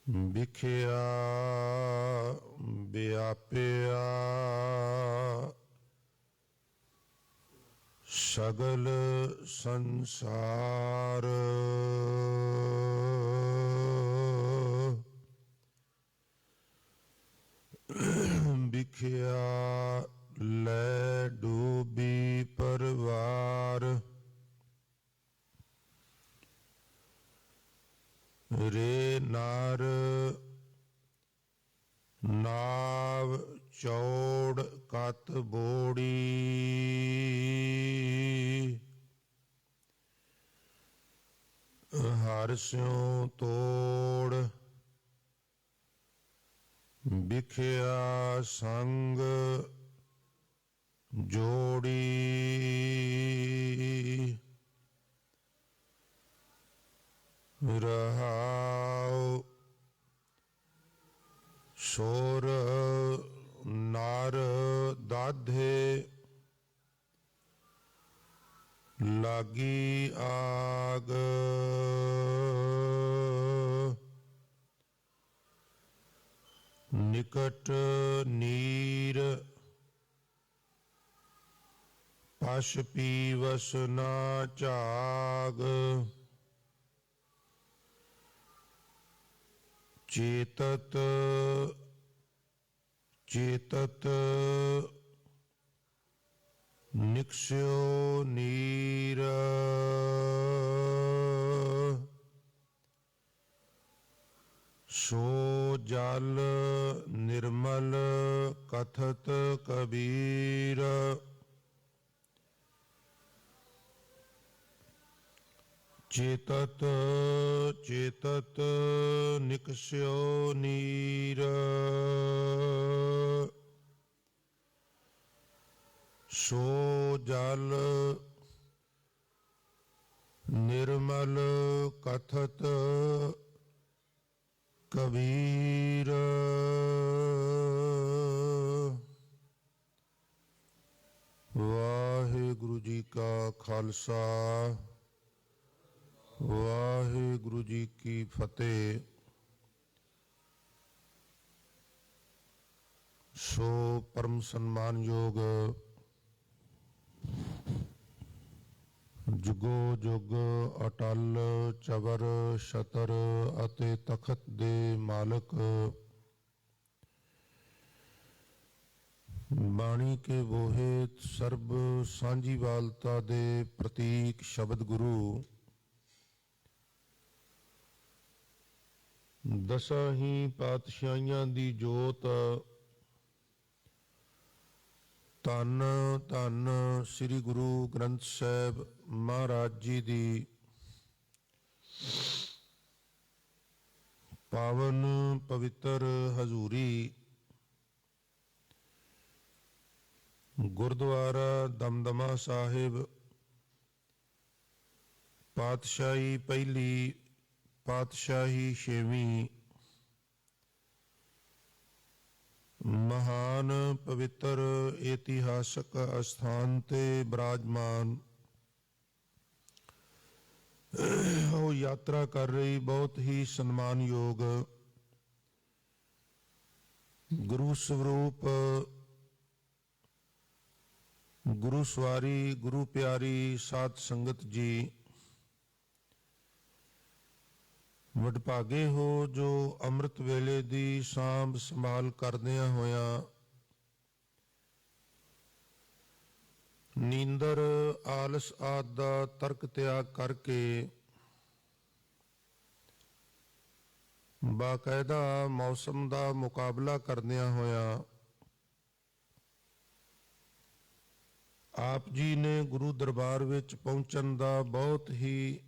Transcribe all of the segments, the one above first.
ਵਿਖਿਆ ਵਿਆਪਿਆ ਸਗਲ ਸੰਸਾਰ, ਵਿਖਿਆ ਲੈ ਡੂਬੀ ਪਰਵਾਰ, ਰੇ ਨਾਰ ਨਾਵ ਚੌੜ ਕਤ ਬੋੜੀ, ਹਰਿ ਸਿਉ ਤੋੜ ਵਿਖਿਆ ਸੰਗ ਜੋੜੀ, ਰਹਾਉ ਸੋਰ ਨਰ ਦਾਧੇ, ਲਾਗੀ ਆਗ ਨਿਕਟ ਨੀਰ, ਪਸ਼ ਪੀਵਸ ਨਾ ਝਾਗ, ਚੇਤਤ ਚੇਤਤ ਨਿਕਸਿਓ ਨੀਰ, ਸੋ ਜਲ ਨਿਰਮਲ ਕਥਤ ਕਬੀਰ, ਚੇਤਤ ਚੇਤਤ ਨਿਕਸਿਓ ਨੀਰ, ਸੋ ਜਲ ਨਿਰਮਲ ਕਥਤ ਕਬੀਰ। ਵਾਹਿਗੁਰੂ ਜੀ ਕਾ ਖਾਲਸਾ, ਵਾਹਿਗੁਰੂ ਜੀ ਕੀ ਫਤਿਹ। ਸੋ ਪਰਮ ਸਨਮਾਨਯੋਗ ਜੁਗੋ ਜੁਗ ਅਟਲ ਚਬਰ ਛਤਰ ਅਤੇ ਤਖਤ ਦੇ ਮਾਲਕ, ਬਾਣੀ ਕੇ ਬੋਹੇ ਸਰਬ ਸਾਂਝੀਵਾਲਤਾ ਦੇ ਪ੍ਰਤੀਕ ਸ਼ਬਦ ਗੁਰੂ, ਦਸਾਂ ਹੀ ਪਾਤਸ਼ਾਹੀਆਂ ਦੀ ਜੋਤ, ਧੰਨ ਧੰਨ ਸ੍ਰੀ ਗੁਰੂ ਗ੍ਰੰਥ ਸਾਹਿਬ ਮਹਾਰਾਜ ਜੀ ਦੀ ਪਾਵਨ ਪਵਿੱਤਰ ਹਜ਼ੂਰੀ, ਗੁਰਦੁਆਰਾ ਦਮਦਮਾ ਸਾਹਿਬ, ਪਾਤਸ਼ਾਹੀ ਪਹਿਲੀ, ਪਾਤਸ਼ਾਹੀ ਛੇਵੀਂ, ਮਹਾਨ ਪਵਿੱਤਰ ਇਤਿਹਾਸਕ ਅਸਥਾਨ ਤੇ ਬਿਰਾਜਮਾਨ, ਉਹ ਯਾਤਰਾ ਕਰ ਰਹੀ ਬਹੁਤ ਹੀ ਸਨਮਾਨਯੋਗ ਗੁਰੂ ਸਰੂਪ, ਗੁਰੂ ਸਵਾਰੀ, ਗੁਰੂ ਪਿਆਰੀ ਸਾਧ ਸੰਗਤ ਜੀ, ਵਡਭਾਗੇ ਹੋ ਜੋ ਅੰਮ੍ਰਿਤ ਵੇਲੇ ਦੀ ਸਾਂਭ ਸੰਭਾਲ ਕਰਦਿਆਂ ਹੋਇਆਂ ਨੀਂਦਰ ਆਲਸ ਆਦਿ ਦਾ ਤਰਕ ਤਿਆਗ ਕਰਕੇ ਬਾਕਾਇਦਾ ਮੌਸਮ ਦਾ ਮੁਕਾਬਲਾ ਕਰਦਿਆਂ ਹੋਇਆਂ ਆਪ ਜੀ ਨੇ ਗੁਰੂ ਦਰਬਾਰ ਵਿੱਚ ਪਹੁੰਚਣ ਦਾ ਬਹੁਤ ਹੀ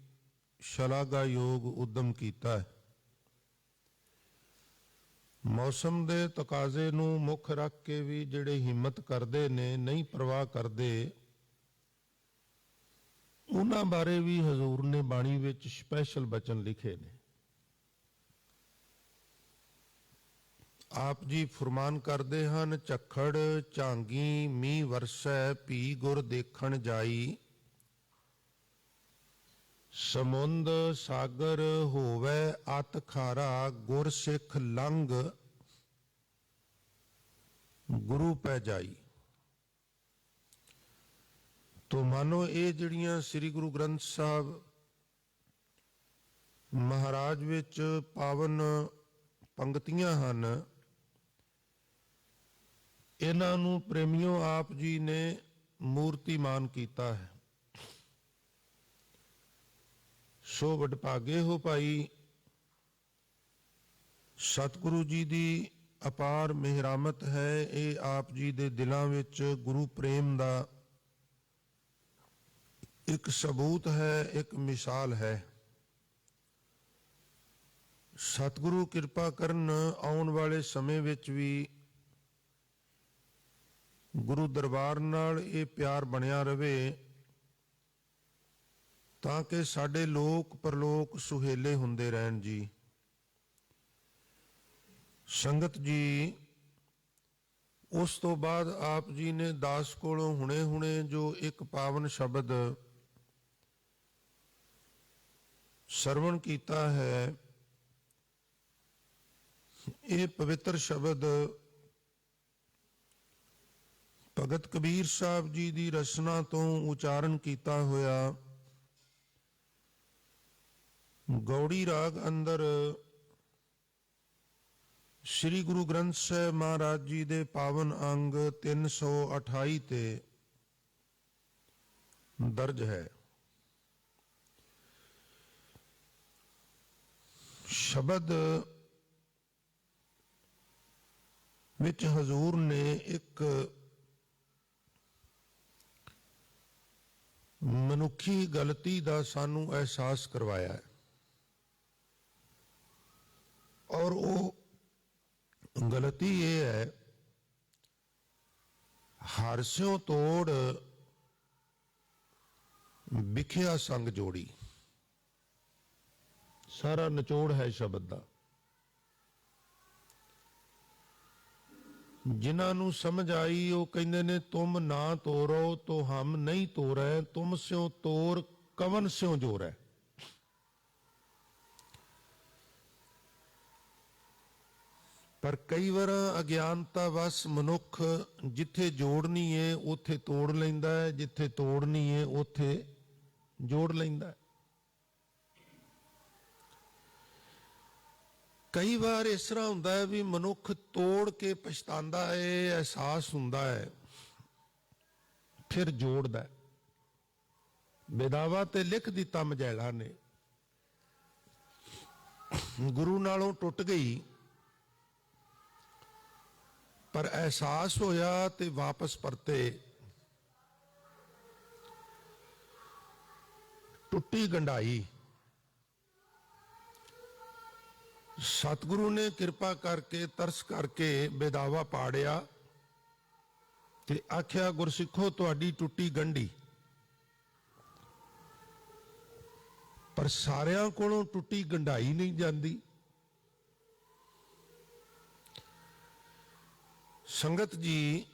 ਸ਼ਲਾਘਾਯੋਗ ਉਦਮ ਕੀਤਾ ਹੈ। ਮੌਸਮ ਦੇ ਤਕਾਜ਼ੇ ਨੂੰ ਮੁੱਖ ਰੱਖ ਕੇ ਵੀ ਜਿਹੜੇ ਹਿੰਮਤ ਕਰਦੇ ਨੇ, ਨਹੀਂ ਪਰਵਾਹ ਕਰਦੇ, ਉਹਨਾਂ ਬਾਰੇ ਵੀ ਹਜ਼ੂਰ ਨੇ ਬਾਣੀ ਵਿੱਚ ਸਪੈਸ਼ਲ ਬਚਨ ਲਿਖੇ ਨੇ। ਆਪ ਜੀ ਫਰਮਾਨ ਕਰਦੇ ਹਨ, ਝੱਖੜ ਝਾਂਗੀ ਮੀਂਹ ਵਰਸੈ ਭੀ ਗੁਰ ਦੇਖਣ ਜਾਈ, ਸਮੁੰਦ ਸਾਗਰ ਹੋਵੇ ਅਤ ਖਾਰਾ, ਗੁਰ ਸਿੱਖ ਲੰਘ ਗੁਰੂ ਪੈ ਜਾਈ। ਤੋ ਮਾਨੋ ਇਹ ਜਿਹੜੀਆਂ ਸ੍ਰੀ ਗੁਰੂ ਗ੍ਰੰਥ ਸਾਹਿਬ ਮਹਾਰਾਜ ਵਿੱਚ ਪਾਵਨ ਪੰਕਤੀਆਂ ਹਨ, ਇਹਨਾਂ ਨੂੰ ਪ੍ਰੇਮੀਓ ਆਪ ਜੀ ਨੇ ਮੂਰਤੀਮਾਨ ਕੀਤਾ ਹੈ। ਸੋ ਵਡਭਾਗੇ ਹੋ ਭਾਈ, ਸਤਿਗੁਰੂ ਜੀ ਦੀ ਅਪਾਰ ਮਿਹਰਾਮਤ ਹੈ। ਇਹ ਆਪ ਜੀ ਦੇ ਦਿਲਾਂ ਵਿੱਚ ਗੁਰੂ ਪ੍ਰੇਮ ਦਾ ਇੱਕ ਸਬੂਤ ਹੈ, ਇੱਕ ਮਿਸਾਲ ਹੈ। ਸਤਿਗੁਰੂ ਕਿਰਪਾ ਕਰਨ ਆਉਣ ਵਾਲੇ ਸਮੇਂ ਵਿੱਚ ਵੀ ਗੁਰੂ ਦਰਬਾਰ ਨਾਲ ਇਹ ਪਿਆਰ ਬਣਿਆ ਰਵੇ, ਤਾਂ ਕਿ ਸਾਡੇ ਲੋਕ ਪਰਲੋਕ ਸੁਹੇਲੇ ਹੁੰਦੇ ਰਹਿਣ ਜੀ। ਸੰਗਤ ਜੀ, ਉਸ ਤੋਂ ਬਾਅਦ ਆਪ ਜੀ ਨੇ ਦਾਸ ਕੋਲੋਂ ਹੁਣੇ ਜੋ ਇੱਕ ਪਾਵਨ ਸ਼ਬਦ ਸਰਵਣ ਕੀਤਾ ਹੈ, ਇਹ ਪਵਿੱਤਰ ਸ਼ਬਦ ਭਗਤ ਕਬੀਰ ਸਾਹਿਬ ਜੀ ਦੀ ਰਚਨਾ ਤੋਂ ਉਚਾਰਨ ਕੀਤਾ ਹੋਇਆ ਗੌੜੀ ਰਾਗ ਅੰਦਰ ਸ੍ਰੀ ਗੁਰੂ ਗ੍ਰੰਥ ਸਾਹਿਬ ਮਹਾਰਾਜ ਜੀ ਦੇ ਪਾਵਨ ਅੰਗ 328 ਤੇ ਦਰਜ ਹੈ। ਸ਼ਬਦ ਵਿੱਚ ਹਜ਼ੂਰ ਨੇ ਇੱਕ ਮਨੁੱਖੀ ਗਲਤੀ ਦਾ ਸਾਨੂੰ ਅਹਿਸਾਸ ਕਰਵਾਇਆ ਹੈ, ਔਰ ਉਹ ਗਲਤੀ ਇਹ ਹੈ, ਹਾਰਸਿਓ ਤੋੜ ਵਿਖਿਆ ਸੰਗ ਜੋੜੀ। ਸਾਰਾ ਨਿਚੋੜ ਹੈ ਸ਼ਬਦ ਦਾ। ਜਿਨ੍ਹਾਂ ਨੂੰ ਸਮਝ ਆਈ ਉਹ ਕਹਿੰਦੇ ਨੇ, ਤੁਮ ਨਾ ਤੋਰੋ ਤੋ ਹਮ ਨਹੀਂ ਤੋਰੈ, ਤੁਮ ਸਿਓ ਤੋਰ ਕਵਨ ਸਿਓ ਜੋਰੈ। ਪਰ ਕਈ ਵਾਰ ਅਗਿਆਨਤਾ ਵਸ ਮਨੁੱਖ ਜਿੱਥੇ ਜੋੜਨੀ ਹੈ ਉੱਥੇ ਤੋੜ ਲੈਂਦਾ ਹੈ, ਜਿੱਥੇ ਤੋੜਨੀ ਹੈ ਉੱਥੇ ਜੋੜ ਲੈਂਦਾ ਹੈ। ਕਈ ਵਾਰ ਇਸ ਤਰ੍ਹਾਂ ਹੁੰਦਾ ਹੈ ਵੀ ਮਨੁੱਖ ਤੋੜ ਕੇ ਪਛਤਾਉਂਦਾ ਹੈ, ਅਹਿਸਾਸ ਹੁੰਦਾ ਹੈ, ਫਿਰ ਜੋੜਦਾ। ਵਿਦਾਵਾ ਤੇ ਲਿਖ ਦਿੱਤਾ ਮਝੈਲਾ ਨੇ, ਗੁਰੂ ਨਾਲੋਂ ਟੁੱਟ ਗਈ, ਪਰ ਅਹਿਸਾਸ ਹੋਇਆ ਤੇ ਵਾਪਸ ਪਰਤੇ। ਟੁੱਟੀ ਗੰਢਾਈ। ਸਤਿਗੁਰੂ ਨੇ ਕਿਰਪਾ ਕਰਕੇ ਤਰਸ ਕਰਕੇ ਬੇਦਾਵਾ ਪਾੜਿਆ ਤੇ ਆਖਿਆ, ਗੁਰਸਿੱਖੋ ਤੁਹਾਡੀ ਟੁੱਟੀ ਗੰਢੀ। ਪਰ ਸਾਰਿਆਂ ਕੋਲੋਂ ਟੁੱਟੀ ਗੰਢਾਈ ਨਹੀਂ ਜਾਂਦੀ। ਸੰਗਤ ਜੀ,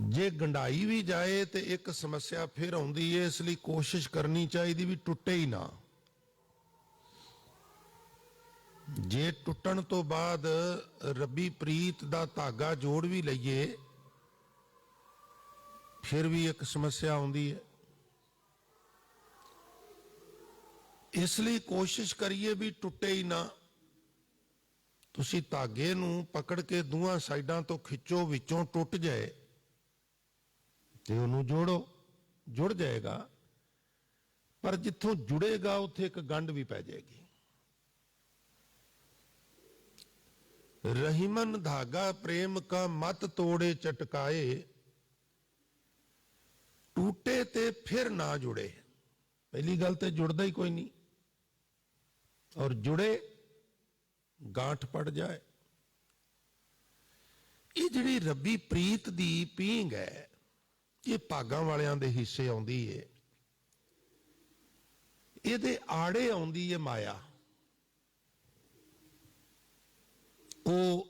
ਜੇ ਗੰਢਾਈ ਵੀ ਜਾਏ ਤੇ ਇੱਕ ਸਮੱਸਿਆ ਫਿਰ ਆਉਂਦੀ ਹੈ, ਇਸ ਲਈ ਕੋਸ਼ਿਸ਼ ਕਰਨੀ ਚਾਹੀਦੀ ਵੀ ਟੁੱਟੇ ਹੀ ਨਾ। ਜੇ ਟੁੱਟਣ ਤੋਂ ਬਾਅਦ ਰੱਬੀ ਪ੍ਰੀਤ ਦਾ ਧਾਗਾ ਜੋੜ ਵੀ ਲਈਏ ਫਿਰ ਵੀ ਇੱਕ ਸਮੱਸਿਆ ਆਉਂਦੀ ਹੈ। ਇਸ ਲਈ ਕੋਸ਼ਿਸ਼ ਕਰੀਏ ਵੀ ਟੁੱਟੇ ਹੀ ਨਾ। ਤੁਸੀਂ ਧਾਗੇ ਨੂੰ ਪਕੜ ਕੇ ਦੋਹਾਂ ਸਾਈਡਾਂ ਤੋਂ ਖਿੱਚੋ, ਵਿੱਚੋਂ ਟੁੱਟ ਜਾਏ ਤੇ ਉਹਨੂੰ ਜੋੜੋ, ਜੁੜ ਜਾਏਗਾ। ਪਰ ਜਿੱਥੋਂ ਜੁੜੇਗਾ ਉੱਥੇ ਇੱਕ ਗੰਢ ਵੀ ਪੈ ਜਾਏਗੀ। ਰਹੀਮਨ ਧਾਗਾ ਪ੍ਰੇਮ ਕਾ ਮਤ ਤੋੜੇ ਚਟਕਾਏ, ਟੂਟੇ ਤੇ ਫਿਰ ਨਾ ਜੁੜੇ। ਪਹਿਲੀ ਗੱਲ ਤੇ ਜੁੜਦਾ ਹੀ ਕੋਈ ਨਹੀਂ, ਔਰ ਜੁੜੇ ਗਾਂਠ ਪੜ ਜਾਏ। ਇਹ ਜਿਹੜੀ ਰੱਬੀ ਪ੍ਰੀਤ ਦੀ ਪੀਂਘ ਹੈ, ਇਹ ਭਾਗਾਂ ਵਾਲਿਆਂ ਦੇ ਹਿੱਸੇ ਆਉਂਦੀ ਹੈ। ਇਹਦੇ ਆੜੇ ਆਉਂਦੀ ਹੈ ਮਾਇਆ। ਉਹ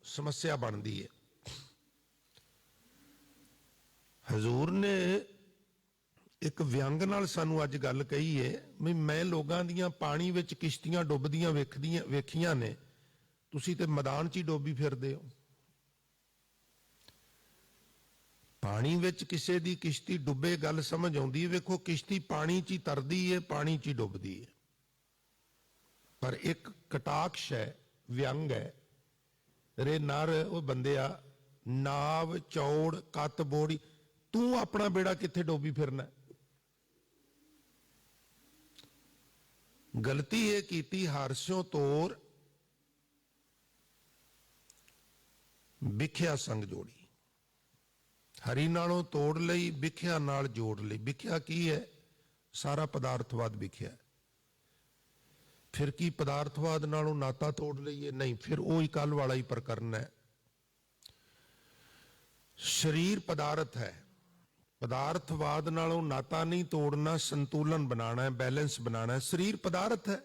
ਸਮੱਸਿਆ ਬਣਦੀ ਹੈ। ਹਜ਼ੂਰ ਨੇ ਇੱਕ ਵਿਅੰਗ ਨਾਲ ਸਾਨੂੰ ਅੱਜ ਗੱਲ ਕਹੀ ਹੈ ਵੀ ਮੈਂ ਲੋਕਾਂ ਦੀਆਂ ਪਾਣੀ ਵਿੱਚ ਕਿਸ਼ਤੀਆਂ ਡੁੱਬਦੀਆਂ ਵੇਖੀਆਂ ਨੇ, ਤੁਸੀਂ ਤੇ ਮੈਦਾਨ 'ਚ ਹੀ ਡੋਬੀ ਫਿਰਦੇ ਹੋ। ਪਾਣੀ ਵਿੱਚ ਕਿਸੇ ਦੀ ਕਿਸ਼ਤੀ ਡੁੱਬੇ ਗੱਲ ਸਮਝ ਆਉਂਦੀ ਹੈ। ਵੇਖੋ ਕਿਸ਼ਤੀ ਪਾਣੀ 'ਚ ਹੀ ਤਰਦੀ ਹੈ, ਪਾਣੀ 'ਚ ਹੀ ਡੁੱਬਦੀ ਹੈ। ਪਰ ਇੱਕ ਕਟਾਕਸ਼ ਹੈ, ਵਿਅੰਗ ਹੈ, ਰੇ ਨਰ ਉਹ ਬੰਦਿਆ, ਨਾਵ ਚੌੜ ਕੱਤ ਬੋੜੀ, ਤੂੰ ਆਪਣਾ ਬੇੜਾ ਕਿੱਥੇ ਡੋਬੀ ਫਿਰਨਾ। ਗਲਤੀ ਇਹ ਕੀਤੀ ਹਾਰਸਿਓ ਤੋਰ ਵਿਖਿਆ ਸੰਗ ਜੋੜੀ, ਹਰੀ ਨਾਲੋਂ ਤੋੜ ਲਈ, ਵਿਖਿਆ ਨਾਲ ਜੋੜ ਲਈ। ਵਿਖਿਆ ਕੀ ਹੈ? ਸਾਰਾ ਪਦਾਰਥਵਾਦ ਵਿਖਿਆ। ਫਿਰ ਕੀ ਪਦਾਰਥਵਾਦ ਨਾਲੋਂ ਨਾਤਾ ਤੋੜ ਲਈਏ? ਨਹੀਂ, ਫਿਰ ਉਹ ਹੀ ਕੱਲ ਵਾਲਾ ਹੀ ਪ੍ਰਕਰਨ ਹੈ। ਸਰੀਰ ਪਦਾਰਥ ਹੈ, ਪਦਾਰਥਵਾਦ ਨਾਲੋਂ ਨਾਤਾ ਨਹੀਂ ਤੋੜਨਾ, ਸੰਤੁਲਨ ਬਣਾਉਣਾ ਹੈ, ਬੈਲੈਂਸ ਬਣਾਉਣਾ ਹੈ। ਸਰੀਰ ਪਦਾਰਥ ਹੈ।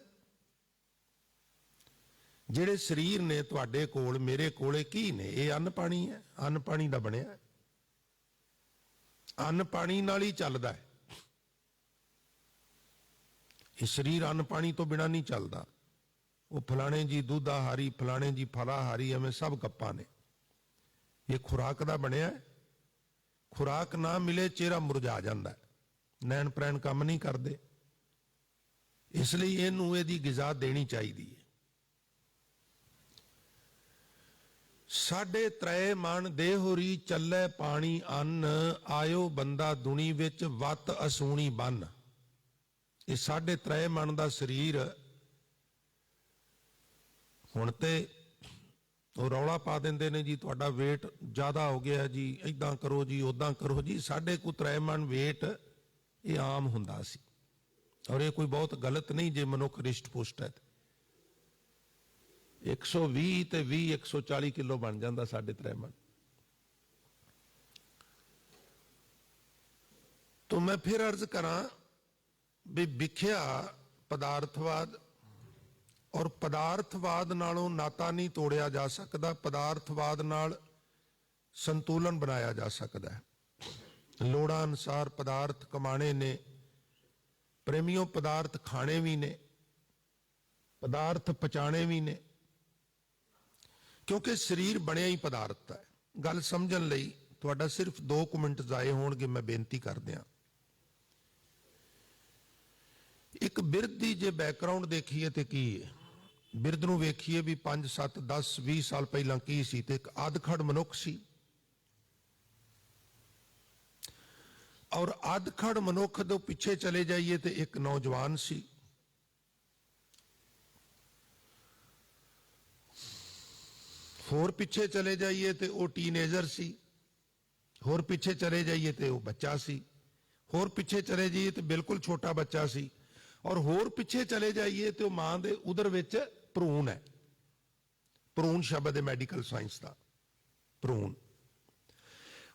ਜਿਹੜੇ ਸਰੀਰ ਨੇ ਤੁਹਾਡੇ ਕੋਲ, ਮੇਰੇ ਕੋਲੇ ਕੀ ਨੇ? ਇਹ ਅੰਨ ਪਾਣੀ ਹੈ, ਅੰਨ ਪਾਣੀ ਦਾ ਬਣਿਆ ਹੈ। ਅੰਨ ਪਾਣੀ ਨਾਲ ਹੀ ਚੱਲਦਾ ਹੈ। ਇਹ ਸਰੀਰ ਅੰਨ ਪਾਣੀ ਤੋਂ ਬਿਨਾਂ ਨਹੀਂ ਚੱਲਦਾ। ਉਹ ਫਲਾਣੇ ਜੀ ਦੁੱਧਾਹਾਰੀ, ਫਲਾਣੇ ਜੀ ਫਲਾਹਾਰੀ, ਐਵੇਂ ਸਭ ਗੱਪਾਂ ਨੇ। ਇਹ ਖੁਰਾਕ ਦਾ ਬਣਿਆ ਹੈ। ਖੁਰਾਕ ਨਾ ਮਿਲੇ ਚਿਹਰਾ ਮੁਰਝਾ ਜਾਂਦਾ ਹੈ, ਨੈਣ ਪ੍ਰੈਣ ਕੰਮ ਨਹੀਂ ਕਰਦੇ। ਇਸ ਲਈ ਇਹਨੂੰ ਇਹਦੀ ਗਿਜ਼ਾ ਦੇਣੀ ਚਾਹੀਦੀ ਹੈ। ਸਾਢੇ ਤ੍ਰੈ ਮਣ ਦੇਹੁਰੀ ਚੱਲੇ ਪਾਣੀ ਅੰਨ, ਆਇਓ ਬੰਦਾ ਦੁਨੀ ਵਿੱਚ ਵੱਤ ਅਸੂਣੀ ਬੰਨ। ਇਹ ਸਾਢੇ ਤ੍ਰੈ ਮਣ ਦਾ ਸਰੀਰ ਹੁਣ ਤੇ ਉਹ ਰੌਲਾ ਪਾ ਦਿੰਦੇ ਨੇ ਜੀ ਤੁਹਾਡਾ weight ਜ਼ਿਆਦਾ ਹੋ ਗਿਆ ਜੀ, ਏਦਾਂ ਕਰੋ ਜੀ, ਉਦਾਂ ਕਰੋ ਜੀ। ਸਾਢੇ ਕੁ ਤ੍ਰੈ ਮਣ weight ਇਹ ਆਮ ਹੁੰਦਾ ਸੀ, ਔਰ ਇਹ ਕੋਈ ਬਹੁਤ ਗਲਤ ਨਹੀਂ ਜੇ ਮਨੁੱਖ ਰਿਸ਼ਟ ਪੁਸ਼ਟ ਹੈ। 120 ਤੇ 20 140 ਕਿਲੋ ਬਣ ਜਾਂਦਾ ਸਾਢੇ ਤ੍ਰੈ ਮਣ। तो मैं फिर अर्ज करा भी विख्या पदार्थवाद और पदार्थवाद नालों नाता नहीं तोड़िया जा सकता, पदार्थवाद नाल संतुलन बनाया जा सकता है। लोड़ा अनुसार पदार्थ कमाने ने, प्रेमियों पदार्थ खाने भी ने, पदार्थ पचाने भी ने, क्योंकि शरीर बनया ही पदार्थ है। गल समझण लई तुहाडा सिर्फ 2 मिनट जाए होणगे, मैं बेनती कर दियां। एक बिरध की जे बैकग्राउंड देखिए तो की है, बिरध नूं वेखिए भी 5 7 10 20 साल पहला की सी, ते एक आदखड़ मनुख सी, और आदखड़ मनुख तो पिछे चले जाइए तो एक नौजवान सी। होर पिछे चले जाइए तो वह टीनेजर सी, होर पिछे चले जाइए तो वह बच्चा सी, होर पिछे चले जाइए तो बिल्कुल छोटा बच्चा सी, और होर पिछे चले जाइए तो मां दे उधर विच भ्रूण है। भ्रूण शब्द है मैडिकल साइंस का, भ्रूण।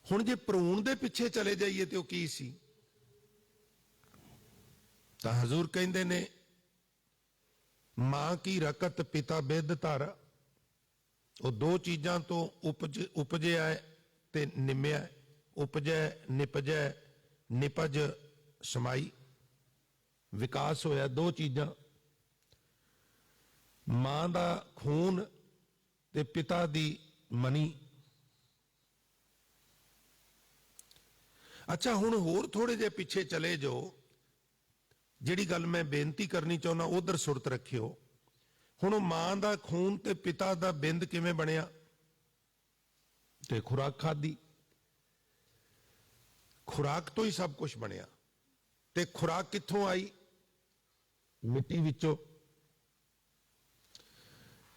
हुण जे भ्रूण दे पिछे चले जाइए तो की सी, तो हजूर कहंदे ने मां की रकत पिता बिद धर। वो 2 चीज़ां तो उपजे है ते निम्या, उपजै निपजै, निपज समाई, विकास होया 2 चीज़ां, मां दा खून ते पिता दी मनी। अच्छा हुण होर थोड़े जे पिछे चले जाओ, जिहड़ी गल मैं बेनती करनी चाहुंदा उधर सुरत रखियो। हुण मां दा खून ते पिता दा बिंद किवें बनिया? ते खुराक खाधी, खुराक तो ही सब कुछ बनिया। ते खुराक कित्थों आई? मिट्टी विचों।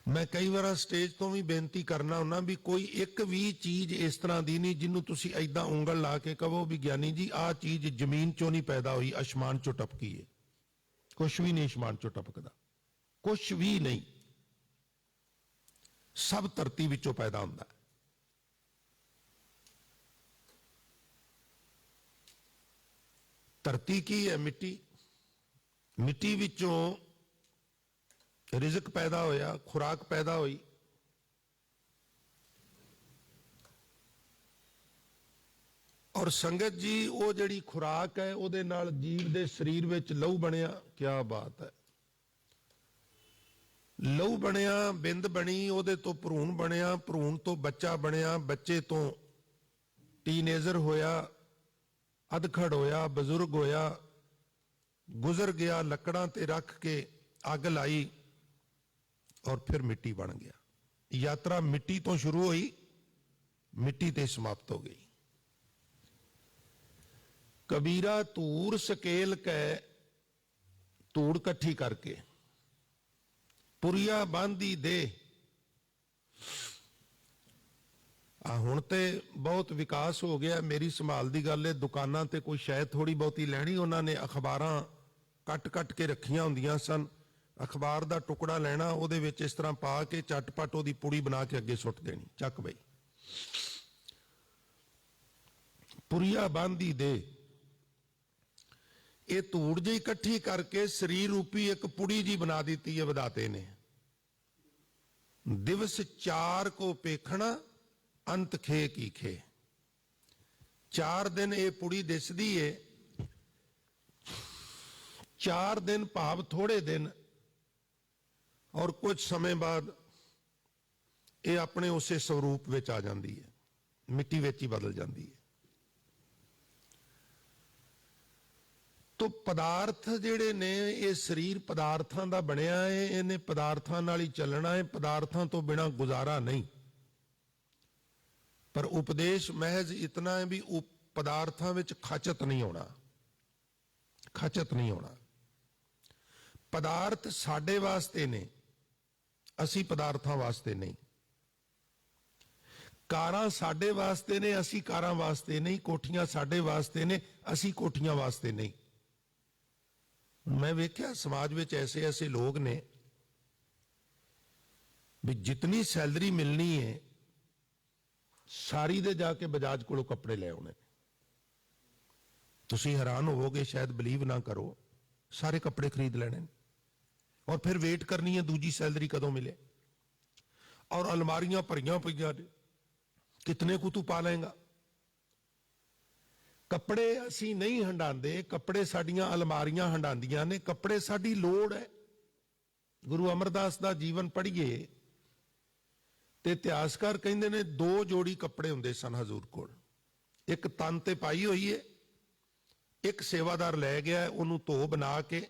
मैं कई बार स्टेज तो भी बेनती करना हुन्ना भी कोई एक भी चीज इस तरह दी नहीं जिन्हों तुसी ऐदां उंगल ला के कहो भी ज्ञानी जी आ चीज जमीन चों नहीं पैदा हुई, आसमान चों टपकी है। कुछ भी नहीं आसमान चों टपकदा, कुछ भी नहीं, सब धरती विचों पैदा हुंदा है। धरती की है? मिट्टी। मिट्टी विचों रिजक पैदा होया, खुराक पैदा हुई। ਔਰ ਸੰਗਤ ਜੀ ਉਹ ਜਿਹੜੀ ਖੁਰਾਕ ਹੈ ਉਹਦੇ ਨਾਲ ਜੀਵ ਦੇ ਸਰੀਰ ਵਿੱਚ ਲਹੂ ਬਣਿਆ। ਕਿਆ ਬਾਤ ਹੈ। ਲਹੂ ਬਣਿਆ, ਬਿੰਦ ਬਣੀ, ਉਹਦੇ ਤੋਂ ਭਰੂਣ ਬਣਿਆ, ਭਰੂਣ ਤੋਂ ਬੱਚਾ ਬਣਿਆ, ਬੱਚੇ ਤੋਂ ਟੀਨੇਜਰ ਹੋਇਆ, ਅਧਖੜ ਹੋਇਆ, ਬਜ਼ੁਰਗ ਹੋਇਆ, ਗੁਜ਼ਰ ਗਿਆ, ਲੱਕੜਾਂ ਤੇ ਰੱਖ ਕੇ ਅੱਗ ਲਾਈ ਔਰ ਫਿਰ ਮਿੱਟੀ ਬਣ ਗਿਆ। ਯਾਤਰਾ ਮਿੱਟੀ ਤੋਂ ਸ਼ੁਰੂ ਹੋਈ, ਮਿੱਟੀ ਤੇ ਸਮਾਪਤ ਹੋ ਗਈ। ਕਬੀਰਾ ਧੂੜ ਸਕੇਲ ਕੈ, ਧੂੜ ਇਕੱਠੀ ਕਰਕੇ ਪੁਰੀਆ ਬਾਂਦੀ ਦੇ। ਹੁਣ ਤੇ ਬਹੁਤ ਵਿਕਾਸ ਹੋ ਗਿਆ, ਮੇਰੀ ਸੰਭਾਲ ਦੀ ਗੱਲ ਹੈ। ਦੁਕਾਨਾਂ ਤੇ ਕੋਈ ਸ਼ਾਇਦ ਥੋੜੀ ਬਹੁਤੀ ਲੈਣੀ, ਉਹਨਾਂ ਨੇ ਅਖਬਾਰਾਂ ਕੱਟ ਕੇ ਰੱਖੀਆਂ ਹੁੰਦੀਆਂ ਸਨ। ਅਖਬਾਰ ਦਾ ਟੁਕੜਾ ਲੈਣਾ, ਉਹਦੇ ਵਿੱਚ ਇਸ ਤਰ੍ਹਾਂ ਪਾ ਕੇ ਝਟਪਟ ਉਹਦੀ ਪੁੜੀ ਬਣਾ ਕੇ ਅੱਗੇ ਸੁੱਟ ਦੇਣੀ, ਚੱਕ ਬਈ। ਪੁਰੀਆ ਬਾਂਦੀ ਦੇ, ਇਹ ਧੂੜ ਜਿਹੀ ਇਕੱਠੀ ਕਰਕੇ ਸਰੀਰ ਰੂਪੀ ਇੱਕ ਪੁੜੀ ਜੀ ਬਣਾ ਦਿੱਤੀ ਹੈ ਵਿਧਾਤੇ ਨੇ। ਦਿਵਸ 4 ਕੋ ਪੇਖਣਾ, ਅੰਤ ਖੇ ਕੀ ਖੇ। 4 ਦਿਨ ਇਹ ਪੁੜੀ ਦਿਸਦੀ ਏ। 4 ਦਿਨ ਭਾਵ ਥੋੜੇ ਦਿਨ, ਔਰ ਕੁਝ ਸਮੇਂ ਬਾਅਦ ਇਹ ਆਪਣੇ ਉਸੇ ਸਰੂਪ ਵਿੱਚ ਆ ਜਾਂਦੀ ਹੈ, ਮਿੱਟੀ ਵਿੱਚ ਹੀ ਬਦਲ ਜਾਂਦੀ ਹੈ। ਤੋ ਪਦਾਰਥ ਜਿਹੜੇ ਨੇ, ਇਹ ਸਰੀਰ ਪਦਾਰਥਾਂ ਦਾ ਬਣਿਆ ਹੈ, ਇਹਨੇ ਪਦਾਰਥਾਂ ਨਾਲ ਹੀ ਚੱਲਣਾ ਹੈ, ਪਦਾਰਥਾਂ ਤੋਂ ਬਿਨਾਂ ਗੁਜ਼ਾਰਾ ਨਹੀਂ। ਪਰ ਉਪਦੇਸ਼ ਮਹਿਜ਼ ਇਤਨਾ ਹੈ ਵੀ ਉਹ ਪਦਾਰਥਾਂ ਵਿੱਚ ਖਚਤ ਨਹੀਂ ਹੋਣਾ, ਖਚਤ ਨਹੀਂ ਹੋਣਾ। ਪਦਾਰਥ ਸਾਡੇ ਵਾਸਤੇ ਨੇ, ਅਸੀਂ ਪਦਾਰਥਾਂ ਵਾਸਤੇ ਨਹੀਂ। ਕਾਰਾਂ ਸਾਡੇ ਵਾਸਤੇ ਨੇ, ਅਸੀਂ ਕਾਰਾਂ ਵਾਸਤੇ ਨਹੀਂ। ਕੋਠੀਆਂ ਸਾਡੇ ਵਾਸਤੇ ਨੇ, ਅਸੀਂ ਕੋਠੀਆਂ ਵਾਸਤੇ ਨਹੀਂ। ਮੈਂ ਵੇਖਿਆ ਸਮਾਜ ਵਿੱਚ ਐਸੇ ਐਸੇ ਲੋਕ ਨੇ ਵੀ ਜਿਤਨੀ ਸੈਲਰੀ ਮਿਲਣੀ ਹੈ ਸਾਰੀ ਦੇ ਜਾ ਕੇ ਬਜਾਜ ਕੋਲੋਂ ਕੱਪੜੇ ਲੈ ਆਉਣੇ। ਤੁਸੀਂ ਹੈਰਾਨ ਹੋਵੋਗੇ, ਸ਼ਾਇਦ ਬਲੀਵ ਨਾ ਕਰੋ, ਸਾਰੇ ਕੱਪੜੇ ਖਰੀਦ ਲੈਣੇ ਔਰ ਫਿਰ ਵੇਟ ਕਰਨੀ ਹੈ ਦੂਜੀ ਸੈਲਰੀ ਕਦੋਂ ਮਿਲੇ। ਔਰ ਅਲਮਾਰੀਆਂ ਭਰੀਆਂ ਪਈਆਂ ਨੇ, ਕਿਤਨੇ ਕੁ ਤੂੰ ਪਾ ਲਏਗਾ। ਕੱਪੜੇ ਅਸੀਂ ਨਹੀਂ ਹੰਡਾਉਂਦੇ, ਕੱਪੜੇ ਸਾਡੀਆਂ ਅਲਮਾਰੀਆਂ ਹੰਡਾਉਂਦੀਆਂ ਨੇ। ਕੱਪੜੇ ਸਾਡੀ ਲੋੜ ਹੈ। ਗੁਰੂ ਅਮਰਦਾਸ ਦਾ ਜੀਵਨ ਪੜ੍ਹੀਏ ਤੇ ਇਤਿਹਾਸਕਾਰ ਕਹਿੰਦੇ ਨੇ 2 ਜੋੜੀ ਕੱਪੜੇ ਹੁੰਦੇ ਸਨ ਹਜ਼ੂਰ ਕੋਲ। ਇੱਕ ਤਨ ਤੇ ਪਾਈ ਹੋਈ ਹੈ, ਇੱਕ ਸੇਵਾਦਾਰ ਲੈ ਗਿਆ, ਉਹਨੂੰ ਧੋ ਬਣਾ ਕੇ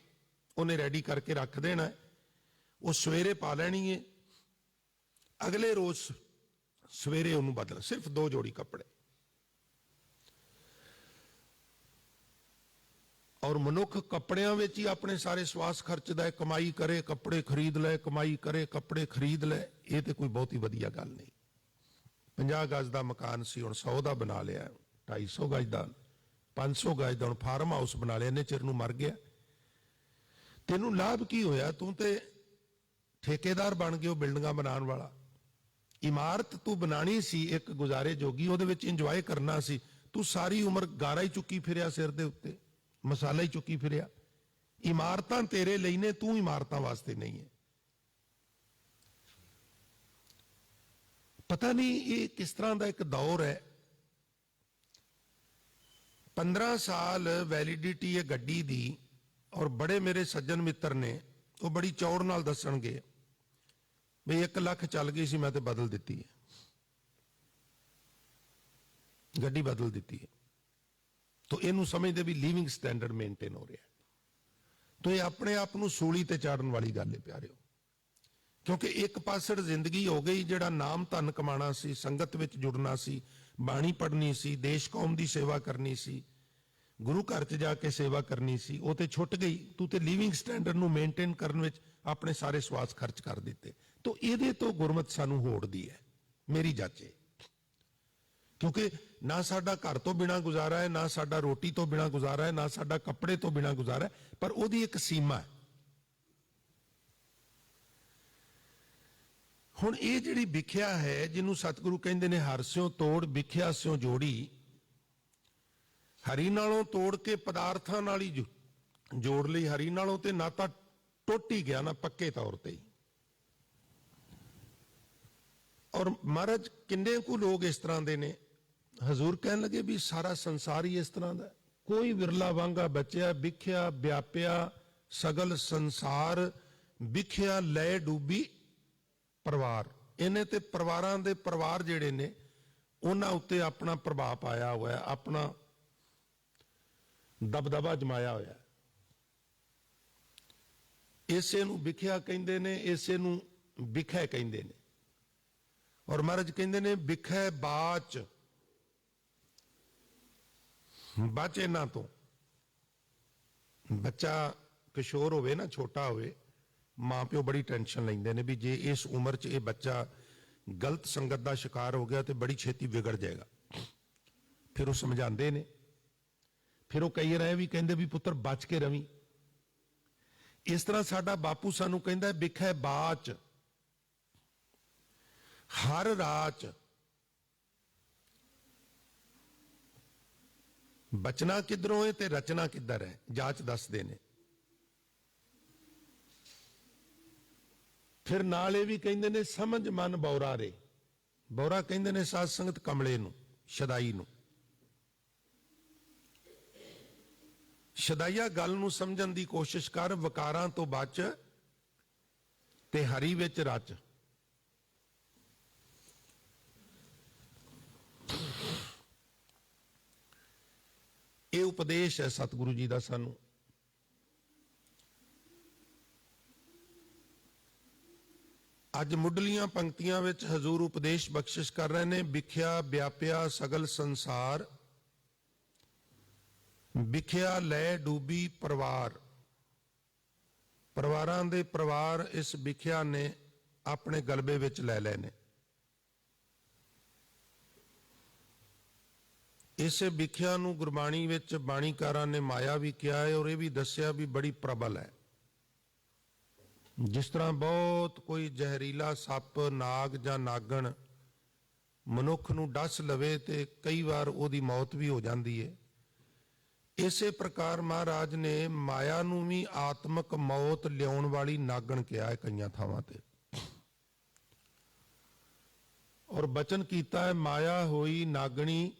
ਉਹਨੇ ਰੈਡੀ ਕਰਕੇ ਰੱਖ ਦੇਣਾ, ਉਹ ਸਵੇਰੇ ਪਾ ਲੈਣੀ ਹੈ, ਅਗਲੇ ਰੋਜ਼ ਸਵੇਰੇ ਉਹਨੂੰ ਬਦਲ। ਸਿਰਫ 2 ਜੋੜੀ ਕੱਪੜੇ। ਔਰ ਮਨੁੱਖ ਕੱਪੜਿਆਂ ਵਿੱਚ ਹੀ ਆਪਣੇ ਸਾਰੇ ਸਵਾਸ ਖਰਚਦਾ ਹੈ। ਕਮਾਈ ਕਰੇ, ਕੱਪੜੇ ਖਰੀਦ ਲੈ, ਕਮਾਈ ਕਰੇ, ਕੱਪੜੇ ਖਰੀਦ ਲੈ। ਇਹ ਤੇ ਕੋਈ ਬਹੁਤੀ ਵਧੀਆ ਗੱਲ ਨਹੀਂ। 50 ਗਜ ਦਾ ਮਕਾਨ ਸੀ, ਹੁਣ 100 ਦਾ ਬਣਾ ਲਿਆ, 250 ਗਜ ਦਾ, 500 ਗਜ ਦਾ ਹੁਣ ਫਾਰਮ ਹਾਊਸ ਬਣਾ ਲਿਆ। ਇੰਨੇ ਚਿਰ ਨੂੰ ਮਰ ਗਿਆ। ਤੈਨੂੰ ਲਾਭ ਕੀ ਹੋਇਆ? ਤੂੰ ਤੇ ਠੇਕੇਦਾਰ ਬਣ ਗਿਆ ਬਿਲਡਿੰਗਾਂ ਬਣਾਉਣ ਵਾਲਾ। ਇਮਾਰਤ ਤੂੰ ਬਣਾਣੀ ਸੀ ਇੱਕ ਗੁਜ਼ਾਰੇ ਜੋਗੀ, ਉਹਦੇ ਵਿੱਚ ਇੰਜੋਏ ਕਰਨਾ ਸੀ। ਤੂੰ ਸਾਰੀ ਉਮਰ ਗਾਰਾ ਹੀ ਚੁੱਕੀ ਫਿਰਿਆ, ਸਿਰ ਦੇ ਉੱਤੇ ਮਸਾਲਾ ਹੀ ਚੁੱਕੀ ਫਿਰਿਆ। ਇਮਾਰਤਾਂ ਤੇਰੇ ਲਈ ਨੇ, ਤੂੰ ਇਮਾਰਤਾਂ ਵਾਸਤੇ ਨਹੀਂ ਹੈ। ਪਤਾ ਨਹੀਂ ਇਹ ਕਿਸ ਤਰ੍ਹਾਂ ਦਾ ਇੱਕ ਦੌਰ ਹੈ। 15 ਸਾਲ ਵੈਲਿਡਿਟੀ ਹੈ ਗੱਡੀ ਦੀ। ਔਰ ਬੜੇ ਮੇਰੇ ਸੱਜਣ ਮਿੱਤਰ ਨੇ, ਉਹ ਬੜੀ ਚੌੜ ਨਾਲ ਦੱਸਣਗੇ ਵੀ 1 ਲੱਖ ਚੱਲ ਗਈ ਸੀ, ਮੈਂ ਤੇ ਬਦਲ ਦਿੱਤੀ ਹੈ, ਗੱਡੀ ਬਦਲ ਦਿੱਤੀ ਹੈ। ਤੋ ਇਹਨੂੰ ਸਮਝਦੇ ਵੀ ਲਿਵਿੰਗ ਸਟੈਂਡਰਡ ਮੇਨਟੇਨ ਹੋ ਰਿਹਾ। ਤੋ ਇਹ ਆਪਣੇ ਆਪ ਨੂੰ ਸੂਲੀ ਤੇ ਚਾੜਨ ਵਾਲੀ ਗੱਲ ਹੈ ਪਿਆਰਿਓ। ਕਿਉਂਕਿ ਇੱਕ ਪਾਸੜ ਜ਼ਿੰਦਗੀ ਹੋ ਗਈ, ਜਿਹੜਾ ਨਾਮ ਧਨ ਕਮਾਣਾ ਸੀ, ਸੰਗਤ ਵਿੱਚ ਜੁੜਨਾ ਸੀ, ਬਾਣੀ ਪੜ੍ਹਨੀ ਸੀ, ਦੇਸ਼ ਕੌਮ ਦੀ ਸੇਵਾ ਕਰਨੀ ਸੀ, ਗੁਰੂ ਘਰ 'ਚ ਜਾ ਕੇ ਸੇਵਾ ਕਰਨੀ ਸੀ, ਉਹ ਤੇ ਛੁੱਟ ਗਈ। ਤੂੰ ਤੇ ਲਿਵਿੰਗ ਸਟੈਂਡਰਡ ਨੂੰ ਮੇਨਟੇਨ ਕਰਨ ਵਿੱਚ ਆਪਣੇ ਸਾਰੇ ਸਵਾਸ ਖਰਚ ਕਰ ਦਿੱਤੇ। ਤੋ ਇਹਦੇ ਤੋਂ ਗੁਰਮਤ ਸਾਨੂੰ ਹੋੜਦੀ ਹੈ, ਮੇਰੀ ਜਾਚੇ। ਕਿਉਂਕਿ ਨਾ ਸਾਡਾ ਘਰ ਤੋਂ ਬਿਨਾਂ ਗੁਜ਼ਾਰਾ ਹੈ, ਨਾ ਸਾਡਾ ਰੋਟੀ ਤੋਂ ਬਿਨਾਂ ਗੁਜ਼ਾਰਾ ਹੈ, ਨਾ ਸਾਡਾ ਕੱਪੜੇ ਤੋਂ ਬਿਨਾਂ ਗੁਜ਼ਾਰਾ ਹੈ, ਪਰ ਉਹਦੀ ਇੱਕ ਸੀਮਾ ਹੈ। ਹੁਣ ਇਹ ਜਿਹੜੀ ਵਿਖਿਆ ਹੈ, ਜਿਹਨੂੰ ਸਤਿਗੁਰੂ ਕਹਿੰਦੇ ਨੇ ਹਰਿ ਸਿਉ ਤੋੜ ਵਿਖਿਆ ਸਿਉ ਜੋੜੀ। ਹਰੀ ਨਾਲੋਂ ਤੋੜ ਕੇ ਪਦਾਰਥਾਂ ਨਾਲ ਹੀ ਜੋੜ ਲਈ। ਹਰੀ ਨਾਲੋਂ ਤੇ ਨਾਤਾ ਟੁੱਟ ਹੀ ਗਿਆ ਨਾ, ਪੱਕੇ ਤੌਰ ਤੇ ਹੀ। ਔਰ ਮਹਾਰਾਜ ਕਿੰਨੇ ਕੁ ਲੋਕ ਇਸ ਤਰ੍ਹਾਂ ਦੇ ਨੇ, ਹਜ਼ੂਰ ਕਹਿਣ ਲੱਗੇ ਵੀ ਸਾਰਾ ਸੰਸਾਰ ਹੀ ਇਸ ਤਰ੍ਹਾਂ ਦਾ ਹੈ। ਕੋਈ ਵਿਰਲਾ ਵਾਂਗਾ ਬਚਿਆ, ਵਿਖਿਆ ਵਿਆਪਿਆ ਸਗਲ ਸੰਸਾਰ, ਵਿਖਿਆ ਲੈ ਡੂਬੀ ਪਰਿਵਾਰ। ਇਹਨੇ ਤੇ ਪਰਿਵਾਰਾਂ ਦੇ ਪਰਿਵਾਰ ਜਿਹੜੇ ਨੇ ਉਹਨਾਂ ਉੱਤੇ ਆਪਣਾ ਪ੍ਰਭਾਵ ਪਾਇਆ ਹੋਇਆ, ਆਪਣਾ ਦਬਦਬਾ ਜਮਾਇਆ ਹੋਇਆ। ਇਸੇ ਨੂੰ ਵਿਖਿਆ ਕਹਿੰਦੇ ਨੇ, ਇਸੇ ਨੂੰ ਵਿਖੇ ਕਹਿੰਦੇ ਨੇ। ਔਰ ਮਹਾਰਾਜ ਕਹਿੰਦੇ ਨੇ ਵਿਖੇ ਬਾਚ, ਬਚ ਇਹਨਾਂ ਤੋਂ। ਬੱਚਾ ਕਿਸ਼ੋਰ ਹੋਵੇ ਨਾ, ਛੋਟਾ ਹੋਵੇ, ਮਾਂ ਪਿਓ ਬੜੀ ਟੈਨਸ਼ਨ ਲੈਂਦੇ ਨੇ ਵੀ ਜੇ ਇਸ ਉਮਰ 'ਚ ਇਹ ਬੱਚਾ ਗਲਤ ਸੰਗਤ ਦਾ ਸ਼ਿਕਾਰ ਹੋ ਗਿਆ ਤੇ ਬੜੀ ਛੇਤੀ ਵਿਗੜ ਜਾਏਗਾ। ਫਿਰ ਉਹ ਸਮਝਾਉਂਦੇ ਨੇ, ਫਿਰ ਉਹ ਕਈ ਰਹੇ ਵੀ ਕਹਿੰਦੇ ਵੀ ਪੁੱਤਰ ਬਚ ਕੇ ਰਵੀਂ। ਇਸ ਤਰ੍ਹਾਂ ਸਾਡਾ ਬਾਪੂ ਸਾਨੂੰ ਕਹਿੰਦਾ ਵਿਖੇ ਬਾਚ, ਹਰ ਰਾਚ। ਬਚਣਾ ਕਿੱਧਰੋਂ ਹੈ ਤੇ ਰਚਨਾ ਕਿੱਧਰ ਹੈ, ਜਾਚ ਦੱਸਦੇ ਨੇ। ਫਿਰ ਨਾਲ ਇਹ ਵੀ ਕਹਿੰਦੇ ਨੇ ਸਮਝ ਮਨ ਬੌਰਾ ਰੇ। ਬੌਰਾ ਕਹਿੰਦੇ ਨੇ ਸਾਧ ਸੰਗਤ ਕਮਲੇ ਨੂੰ, ਸ਼ਦਾਈ ਨੂੰ। ਸ਼ਦਾਈਆ ਗੱਲ ਨੂੰ ਸਮਝਣ ਦੀ ਕੋਸ਼ਿਸ਼ ਕਰ, ਵਿਕਾਰਾਂ ਤੋਂ ਬਚ ਤੇ ਹਰੀ ਵਿੱਚ ਰਚ। ਇਹ ਉਪਦੇਸ਼ ਹੈ ਸਤਿਗੁਰੂ ਜੀ ਦਾ ਸਾਨੂੰ। ਅੱਜ ਮੁੱਢਲੀਆਂ ਪੰਕਤੀਆਂ ਵਿੱਚ ਹਜ਼ੂਰ ਉਪਦੇਸ਼ ਬਖਸ਼ਿਸ਼ ਕਰ ਰਹੇ ਨੇ। ਵਿਖਿਆ ਵਿਆਪਿਆ ਸਗਲ ਸੰਸਾਰ, ਵਿਖਿਆ ਲੈ ਡੂਬੀ ਪਰਿਵਾਰ। ਪਰਿਵਾਰਾਂ ਦੇ ਪਰਿਵਾਰ ਇਸ ਵਿਖਿਆ ਨੇ ਆਪਣੇ ਗਲਬੇ ਵਿੱਚ ਲੈ ਲਏ ਨੇ। ਇਸੇ ਵਿਖਿਆ ਨੂੰ ਗੁਰਬਾਣੀ ਵਿੱਚ ਬਾਣੀਕਾਰਾਂ ਨੇ ਮਾਇਆ ਵੀ ਕਿਹਾ ਹੈ, ਔਰ ਇਹ ਵੀ ਦੱਸਿਆ ਵੀ ਬੜੀ ਪ੍ਰਬਲ ਹੈ। ਜਿਸ ਤਰ੍ਹਾਂ ਬਹੁਤ ਕੋਈ ਜ਼ਹਿਰੀਲਾ ਸੱਪ, ਨਾਗ ਜਾਂ ਨਾਗਣ ਮਨੁੱਖ ਨੂੰ ਡਸ ਲਵੇ ਤੇ ਕਈ ਵਾਰ ਉਹਦੀ ਮੌਤ ਵੀ ਹੋ ਜਾਂਦੀ ਹੈ, ਇਸੇ ਪ੍ਰਕਾਰ ਮਹਾਰਾਜ ਨੇ ਮਾਇਆ ਨੂੰ ਵੀ ਆਤਮਕ ਮੌਤ ਲਿਆਉਣ ਵਾਲੀ ਨਾਗਣ ਕਿਹਾ ਹੈ ਕਈਆਂ ਥਾਵਾਂ ਤੇ। ਔਰ ਬਚਨ ਕੀਤਾ ਹੈ ਮਾਇਆ ਹੋਈ ਨਾਗਣੀ,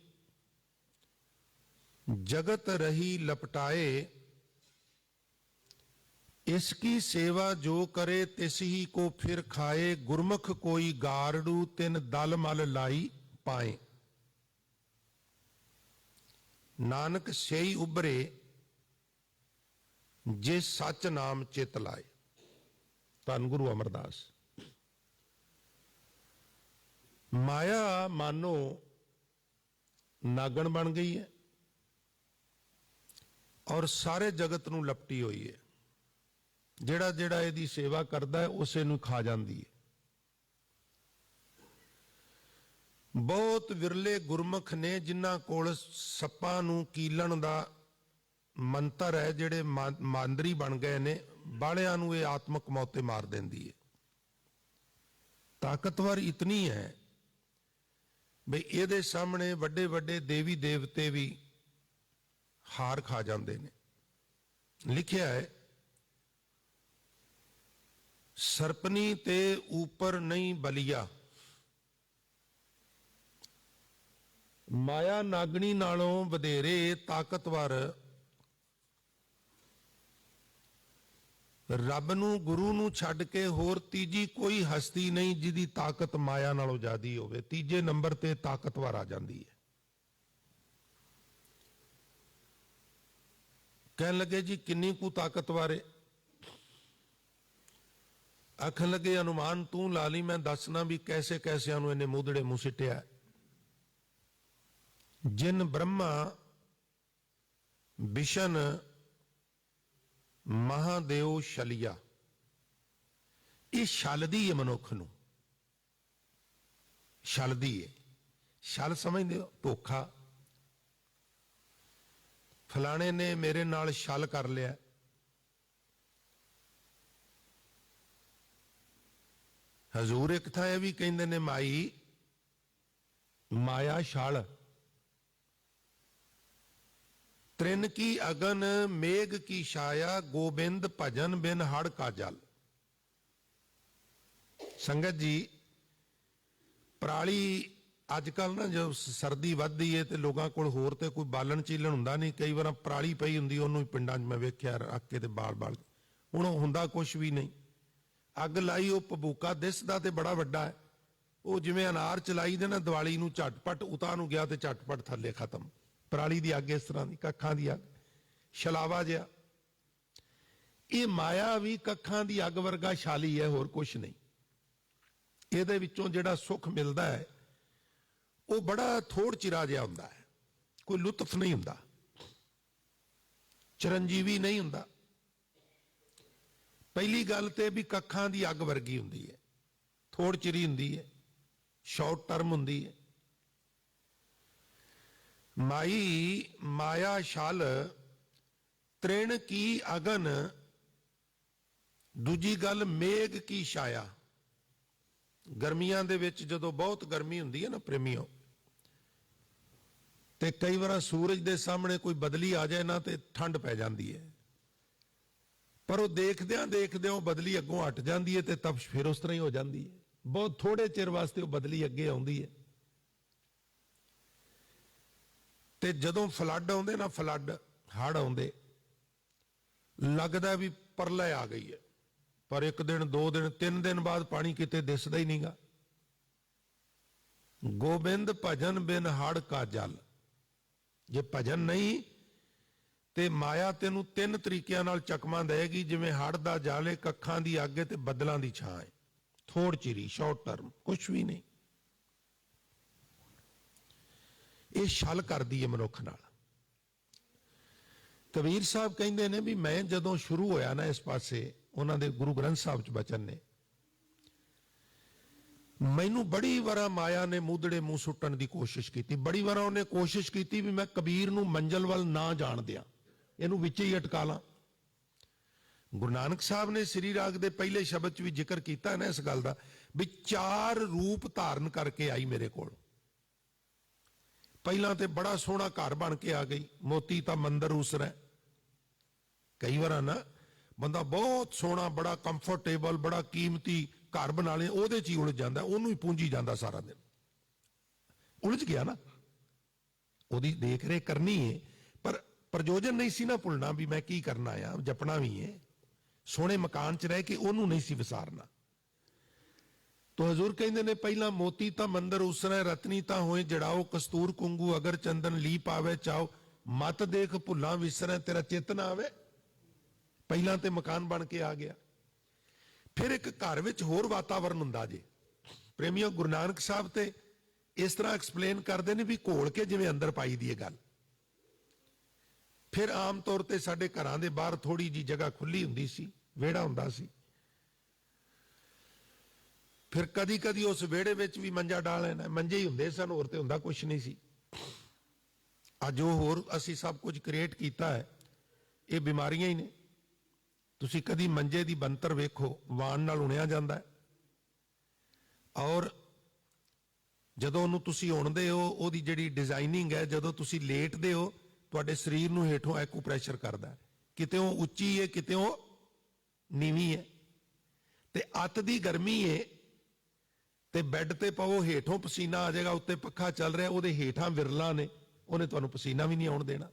जगत रही लपटाए, इसकी सेवा जो करे तिस ही को फिर खाए, गुरमुख कोई गारड़ू तिन दल मल लाई पाए। नानक सेई उभरे जे सच नाम चित लाए। धन गुरु अमरदास। माया मानो नागण बन गई है और सारे जगत ਨੂੰ ਲਪਟੀ ਹੋਈ ਹੈ। ਜਿਹੜਾ ਜਿਹੜਾ ਇਹਦੀ ਸੇਵਾ ਕਰਦਾ ਹੈ ਉਸੇ ਨੂੰ ਖਾ ਜਾਂਦੀ ਹੈ। ਬਹੁਤ ਵਿਰਲੇ ਗੁਰਮੁਖ ਨੇ ਜਿਨ੍ਹਾਂ ਕੋਲ ਸੱਪਾਂ ਨੂੰ ਕੀਲਣ ਦਾ ਮੰਤਰ ਹੈ, ਜਿਹੜੇ ਮਾਂਦਰੀ ਬਣ ਗਏ ਨੇ, ਬਾਲਿਆਂ ਨੂੰ ਇਹ ਆਤਮਕ ਮੌਤੇ ਮਾਰ ਦਿੰਦੀ ਹੈ। ਤਾਕਤਵਰ ਇਤਨੀ ਹੈ ਵੀ ਇਹਦੇ ਸਾਹਮਣੇ ਵੱਡੇ ਵੱਡੇ ਦੇਵੀ ਦੇਵਤੇ ਵੀ ਹਾਰ ਖਾ ਜਾਂਦੇ ਨੇ। ਲਿਖਿਆ ਹੈ ਸਰਪਨੀ ਤੇ ਉੱਪਰ ਨਹੀਂ ਬਲੀਆ। ਮਾਇਆ ਨਾਗਣੀ ਨਾਲੋਂ ਵਧੇਰੇ ਤਾਕਤਵਰ ਰੱਬ ਨੂੰ, ਗੁਰੂ ਨੂੰ ਛੱਡ ਕੇ ਹੋਰ ਤੀਜੀ ਕੋਈ ਹਸਤੀ ਨਹੀਂ ਜਿਹਦੀ ਤਾਕਤ ਮਾਇਆ ਨਾਲੋਂ ਜ਼ਿਆਦੀ ਹੋਵੇ। ਤੀਜੇ ਨੰਬਰ ਤੇ ਤਾਕਤਵਰ ਆ ਜਾਂਦੀ ਹੈ। ਕਹਿਣ ਲੱਗੇ ਜੀ ਕਿੰਨੀ ਕੁ ਤਾਕਤਵਰ ਹੈ? ਆਖਣ ਲੱਗੇ ਅਨੁਮਾਨ ਤੂੰ ਲਾ ਲਈ, ਮੈਂ ਦੱਸਣਾ ਵੀ ਕੈਸੇ ਕੈਸਿਆਂ ਨੂੰ ਇਹਨੇ ਮੂਧੜੇ ਮੂੰਹ ਸਿੱਟਿਆ। ਜਿਨ ਬ੍ਰਹਮਾ ਵਿਸ਼ਨ ਮਹਾਦੇਵ ਛਲਿਆ। ਇਹ ਛਲਦੀ ਹੈ ਮਨੁੱਖ ਨੂੰ, ਛਲਦੀ ਹੈ। ਛਲ ਸਮਝਦੇ ਹੋ? ਧੋਖਾ। ਫਲਾਣੇ ਨੇ ਮੇਰੇ ਨਾਲ ਛਲ ਕਰ ਲਿਆ। ਹਜ਼ੂਰ ਇੱਕ ਥਾਂ ਇਹ ਵੀ ਕਹਿੰਦੇ ਨੇ ਮਾਈ ਮਾਇਆ ਛਲ। ਤ੍ਰਿਨ ਕੀ ਅਗਨ ਮੇਘ ਕੀ ਛਾਇਆ, ਗੋਬਿੰਦ ਭਜਨ ਬਿਨ ਹੜ ਕਾ ਜਲ। ਸੰਗਤ ਜੀ, ਪਰਾਲੀ ਅੱਜਕੱਲ ਨਾ ਜਦੋਂ ਸਰਦੀ ਵੱਧਦੀ ਹੈ ਤੇ ਲੋਕਾਂ ਕੋਲ ਹੋਰ ਤੇ ਕੋਈ ਬਾਲਣ ਚੀਲਣ ਹੁੰਦਾ ਨਹੀਂ, ਕਈ ਵਾਰ ਪਰਾਲੀ ਪਈ ਹੁੰਦੀ ਉਹਨੂੰ ਹੀ ਪਿੰਡਾਂ 'ਚ ਮੈਂ ਵੇਖਿਆ ਰੱਖ ਕੇ ਤੇ ਬਾਲ ਹੁਣ ਹੁੰਦਾ ਕੁਛ ਵੀ ਨਹੀਂ। ਅੱਗ ਲਾਈ, ਉਹ ਭਬੂਕਾ ਦਿਸਦਾ ਤੇ ਬੜਾ ਵੱਡਾ ਹੈ, ਉਹ ਜਿਵੇਂ ਅਨਾਰ ਚਲਾਈ ਦੇ ਨਾ ਦੀਵਾਲੀ ਨੂੰ, ਝਟਪਟ ਉਤਾਂ ਨੂੰ ਗਿਆ ਤੇ ਝਟਪਟ ਥੱਲੇ ਖਤਮ। ਪਰਾਲੀ ਦੀ ਅੱਗ ਇਸ ਤਰ੍ਹਾਂ ਦੀ, ਕੱਖਾਂ ਦੀ ਅੱਗ, ਛਲਾਵਾ ਜਿਹਾ। ਇਹ ਮਾਇਆ ਵੀ ਕੱਖਾਂ ਦੀ ਅੱਗ ਵਰਗਾ ਛਾਲੀ ਹੈ, ਹੋਰ ਕੁਛ ਨਹੀਂ। ਇਹਦੇ ਵਿੱਚੋਂ ਜਿਹੜਾ ਸੁੱਖ ਮਿਲਦਾ ਹੈ ਉਹ ਬੜਾ ਥੋੜ ਚਿਰਾ ਜਿਹਾ ਹੁੰਦਾ ਹੈ, ਕੋਈ ਲੁਤਫ ਨਹੀਂ ਹੁੰਦਾ, ਚਰਨਜੀਵੀ ਨਹੀਂ ਹੁੰਦਾ। ਪਹਿਲੀ ਗੱਲ ਤੇ ਵੀ ਕੱਖਾਂ ਦੀ ਅੱਗ ਵਰਗੀ ਹੁੰਦੀ ਹੈ, ਥੋੜ ਚਿਰੀ ਹੁੰਦੀ ਹੈ, ਸ਼ਾਰਟ ਟਰਮ ਹੁੰਦੀ ਹੈ। ਮਾਈ ਮਾਇਆ ਛਲ ਤ੍ਰਿਣ ਕੀ ਅਗਨ, ਦੂਜੀ ਗੱਲ ਮੇਘ ਕੀ ਛਾਇਆ। ਗਰਮੀਆਂ ਦੇ ਵਿੱਚ ਜਦੋਂ ਬਹੁਤ ਗਰਮੀ ਹੁੰਦੀ ਹੈ ਨਾ ਪ੍ਰੇਮੀਓ, ਤੇ ਕਈ ਵਾਰ ਸੂਰਜ ਦੇ ਸਾਹਮਣੇ ਕੋਈ ਬਦਲੀ ਆ ਜਾਏ ਨਾ ਤੇ ਠੰਡ ਪੈ ਜਾਂਦੀ ਹੈ, ਪਰ ਉਹ ਦੇਖਦਿਆਂ ਦੇਖਦਿਆਂ ਉਹ ਬਦਲੀ ਅੱਗੋਂ ਹਟ ਜਾਂਦੀ ਹੈ ਤੇ ਤਪਸ਼ ਫਿਰ ਉਸ ਤਰ੍ਹਾਂ ਹੀ ਹੋ ਜਾਂਦੀ ਹੈ। ਬਹੁਤ ਥੋੜੇ ਚਿਰ ਵਾਸਤੇ ਉਹ ਬਦਲੀ ਅੱਗੇ ਆਉਂਦੀ ਹੈ। ਤੇ ਜਦੋਂ ਫਲੱਡ ਆਉਂਦੇ ਨਾ, ਫਲੱਡ ਹੜ੍ਹ ਆਉਂਦੇ, ਲੱਗਦਾ ਵੀ ਪਰਲੇ ਆ ਗਈ ਹੈ, ਪਰ ਇੱਕ ਦਿਨ, 2 ਦਿਨ, 3 ਦਿਨ ਬਾਅਦ ਪਾਣੀ ਕਿਤੇ ਦਿਸਦਾ ਹੀ ਨਹੀਂਗਾ। ਗੋਬਿੰਦ ਭਜਨ ਬਿਨ ਹੜ ਕਾ ਜਲ। ਜੇ ਭਜਨ ਨਹੀਂ ਤੇ ਮਾਇਆ ਤੈਨੂੰ 3 ਤਰੀਕਿਆਂ ਨਾਲ ਚਕਮਾ ਦੇਗੀ, ਜਿਵੇਂ ਹੜ ਦਾ ਜਲ ਹੈ, ਕੱਖਾਂ ਦੀ ਅੱਗ ਹੈ ਤੇ ਬੱਦਲਾਂ ਦੀ ਛਾਂ ਹੈ। ਥੋੜ ਚਿਰੀ, ਸ਼ਾਰਟ ਟਰਮ, ਕੁਛ ਵੀ ਨਹੀਂ। ਇਹ ਛਲ ਕਰਦੀ ਹੈ ਮਨੁੱਖ ਨਾਲ। ਕਬੀਰ ਸਾਹਿਬ ਕਹਿੰਦੇ ਨੇ ਵੀ ਮੈਂ ਜਦੋਂ ਸ਼ੁਰੂ ਹੋਇਆ ਨਾ ਇਸ ਪਾਸੇ, ਉਹਨਾਂ ਦੇ ਗੁਰੂ ਗ੍ਰੰਥ ਸਾਹਿਬ 'ਚ ਬਚਨ ਨੇ, ਮੈਨੂੰ ਬੜੀ ਵਾਰ ਮਾਇਆ ਨੇ ਮੂਧੜੇ ਮੂੰਹ ਸੁੱਟਣ ਦੀ ਕੋਸ਼ਿਸ਼ ਕੀਤੀ। ਬੜੀ ਵਾਰ ਉਹਨੇ ਕੋਸ਼ਿਸ਼ ਕੀਤੀ ਵੀ ਮੈਂ ਕਬੀਰ ਨੂੰ ਮੰਜ਼ਲ ਵੱਲ ਨਾ ਜਾਣ ਦਿਆਂ, ਇਹਨੂੰ ਵਿੱਚ ਹੀ ਅਟਕਾ ਲਾਂ। ਗੁਰੂ ਨਾਨਕ ਸਾਹਿਬ ਨੇ ਸ੍ਰੀ ਰਾਗ ਦੇ ਪਹਿਲੇ ਸ਼ਬਦ 'ਚ ਵੀ ਜ਼ਿਕਰ ਕੀਤਾ ਨਾ ਇਸ ਗੱਲ ਦਾ, ਵੀ 4 ਰੂਪ ਧਾਰਨ ਕਰਕੇ ਆਈ ਮੇਰੇ ਕੋਲ। ਪਹਿਲਾਂ ਤੇ ਬੜਾ ਸੋਹਣਾ ਘਰ ਬਣ ਕੇ ਆ ਗਈ, ਮੋਤੀ ਤਾਂ ਮੰਦਰ ਉਸਰੈ। ਕਈ ਵਾਰ ਨਾ ਬੰਦਾ ਬਹੁਤ ਸੋਹਣਾ, ਬੜਾ ਕੰਫਰਟੇਬਲ, ਬੜਾ ਕੀਮਤੀ ਘਰ ਬਣਾ ਲਿਆ, ਉਹਦੇ 'ਚ ਹੀ ਉਲਝ ਜਾਂਦਾ, ਉਹਨੂੰ ਹੀ ਪੂੰਜੀ ਜਾਂਦਾ ਸਾਰਾ ਦਿਨ। ਉਲਝ ਗਿਆ ਨਾ, ਉਹਦੀ ਦੇਖ ਰੇਖ ਕਰਨੀ ਹੈ, ਪਰ ਪ੍ਰਯੋਜਨ ਨਹੀਂ ਸੀ ਨਾ ਭੁੱਲਣਾ ਵੀ ਮੈਂ ਕੀ ਕਰਨਾ ਆ, ਜਪਣਾ ਵੀ ਹੈ। ਸੋਹਣੇ ਮਕਾਨ 'ਚ ਰਹਿ ਕੇ ਉਹਨੂੰ ਨਹੀਂ ਸੀ ਵਿਸਾਰਨਾ। ਤੋ ਹਜ਼ੂਰ ਕਹਿੰਦੇ ਨੇ ਪਹਿਲਾਂ ਮੋਤੀ ਤਾਂ ਮੰਦਰ ਉਸਰੈ, ਰਤਨੀ ਤਾਂ ਹੋਏ ਜੜਾਓ, ਕਸਤੂਰ ਕੁੰਗੂ ਅਗਰ ਚੰਦਨ ਲੀ ਪਾਵੇ ਚਾਓ, ਮਤ ਦੇਖ ਭੁੱਲਾਂ ਵਿਸਰੈ ਤੇਰਾ ਚਿੱਤ ਨਾ ਆਵੇ। ਪਹਿਲਾਂ ਤੇ ਮਕਾਨ ਬਣ ਕੇ ਆ ਗਿਆ। ਫਿਰ ਇੱਕ ਘਰ ਵਿੱਚ ਹੋਰ ਵਾਤਾਵਰਨ ਹੁੰਦਾ ਜੇ। ਪ੍ਰੇਮੀਓ, ਗੁਰੂ ਨਾਨਕ ਸਾਹਿਬ ਤੇ ਇਸ ਤਰ੍ਹਾਂ ਐਕਸਪਲੇਨ ਕਰਦੇ ਨੇ ਵੀ ਘੋਲ ਕੇ ਜਿਵੇਂ ਅੰਦਰ ਪਾਈ ਦੀ ਇਹ ਗੱਲ। ਫਿਰ ਆਮ ਤੌਰ ਤੇ ਸਾਡੇ ਘਰਾਂ ਦੇ ਬਾਹਰ ਥੋੜੀ ਜੀ ਜਗ੍ਹਾ ਖੁੱਲੀ ਹੁੰਦੀ ਸੀ, ਵਿਹੜਾ ਹੁੰਦਾ ਸੀ। ਫਿਰ ਕਦੀ ਕਦੀ ਉਸ ਵਿਹੜੇ ਵਿੱਚ ਵੀ ਮੰਜਾ ਡਾਲ ਲੈਣਾ, ਮੰਜੇ ਹੀ ਹੁੰਦੇ ਸਨ, ਹੋਰ ਤੇ ਹੁੰਦਾ ਕੁਛ ਨਹੀਂ ਸੀ। ਅੱਜ ਉਹ ਹੋਰ ਅਸੀਂ ਸਭ ਕੁਝ ਕ੍ਰੀਏਟ ਕੀਤਾ ਹੈ, ਇਹ ਬਿਮਾਰੀਆਂ ਹੀ ਨੇ। ਤੁਸੀਂ ਕਦੀ ਮੰਜੇ ਦੀ ਬਣਤਰ ਵੇਖੋ, ਵਾਣ ਨਾਲ ਉਣਿਆ ਜਾਂਦਾ ਹੈ, ਔਰ ਜਦੋਂ ਉਹਨੂੰ ਤੁਸੀਂ ਉਣਦੇ ਹੋ, ਉਹਦੀ ਜਿਹੜੀ ਡਿਜ਼ਾਈਨਿੰਗ ਹੈ, ਜਦੋਂ ਤੁਸੀਂ ਲੇਟਦੇ ਹੋ ਤੁਹਾਡੇ ਸਰੀਰ ਨੂੰ ਹੇਠੋਂ ਐਕੂਪ੍ਰੈਸ਼ਰ ਕਰਦਾ, ਕਿਤੇ ਉਹ ਉੱਚੀ ਹੈ, ਕਿਤੇ ਉਹ ਨੀਵੀਂ ਹੈ। ਤੇ ਅੱਤ ਦੀ ਗਰਮੀ ਹੈ ਤੇ ਬੈੱਡ ਤੇ ਪਵੋ, ਹੇਠੋਂ ਪਸੀਨਾ ਆ ਜਾਏਗਾ, ਉੱਤੇ ਪੱਖਾ ਚੱਲ ਰਿਹਾ, ਉਹਦੇ ਹੇਠਾਂ ਵਿਰਲਾ ਨੇ, ਉਹਨੇ ਤੁਹਾਨੂੰ ਪਸੀਨਾ ਵੀ ਨਹੀਂ ਆਉਣ ਦੇਣਾ।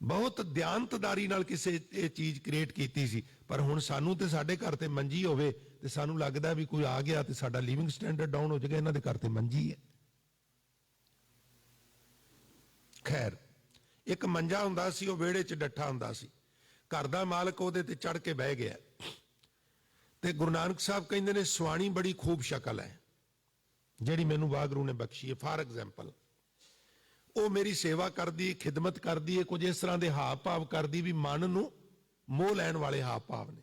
ਬਹੁਤ ਧਿਆਨਤਦਾਰੀ ਨਾਲ ਕਿਸੇ ਇਹ ਚੀਜ਼ ਕ੍ਰੀਏਟ ਕੀਤੀ ਸੀ। ਪਰ ਹੁਣ ਸਾਨੂੰ ਤੇ ਸਾਡੇ ਘਰ ਤੇ ਮੰਜੀ ਹੋਵੇ ਤੇ ਸਾਨੂੰ ਲੱਗਦਾ ਵੀ ਕੋਈ ਆ ਗਿਆ ਤੇ ਸਾਡਾ ਲਿਵਿੰਗ ਸਟੈਂਡਰਡ ਡਾਊਨ ਹੋ ਜਾਏਗਾ, ਇਹਨਾਂ ਦੇ ਘਰ ਤੇ ਮੰਜੀ ਹੈ। ਖੈਰ, ਇੱਕ ਮੰਜਾ ਹੁੰਦਾ ਸੀ, ਉਹ ਵਿਹੜੇ 'ਚ ਡੱਠਾ ਹੁੰਦਾ ਸੀ, ਘਰ ਦਾ ਮਾਲਕ ਉਹਦੇ ਤੇ ਚੜ ਕੇ ਬਹਿ ਗਿਆ। ਤੇ ਗੁਰੂ ਨਾਨਕ ਸਾਹਿਬ ਕਹਿੰਦੇ ਨੇ ਸੁਆਣੀ ਬੜੀ ਖੂਬ ਸ਼ਕਲ ਹੈ ਜਿਹੜੀ ਮੈਨੂੰ ਵਾਹਿਗੁਰੂ ਨੇ ਬਖਸ਼ੀ ਹੈ। ਫਾਰ ਐਗਜ਼ਾਮਪਲ, ਉਹ ਮੇਰੀ ਸੇਵਾ ਕਰਦੀ, ਖਿਦਮਤ ਕਰਦੀ ਹੈ, ਕੁਝ ਇਸ ਤਰ੍ਹਾਂ ਦੇ ਹਾਵ ਭਾਵ ਕਰਦੀ ਵੀ ਮਨ ਨੂੰ ਮੋਹ ਲੈਣ ਵਾਲੇ ਹਾਵ ਭਾਵ ਨੇ।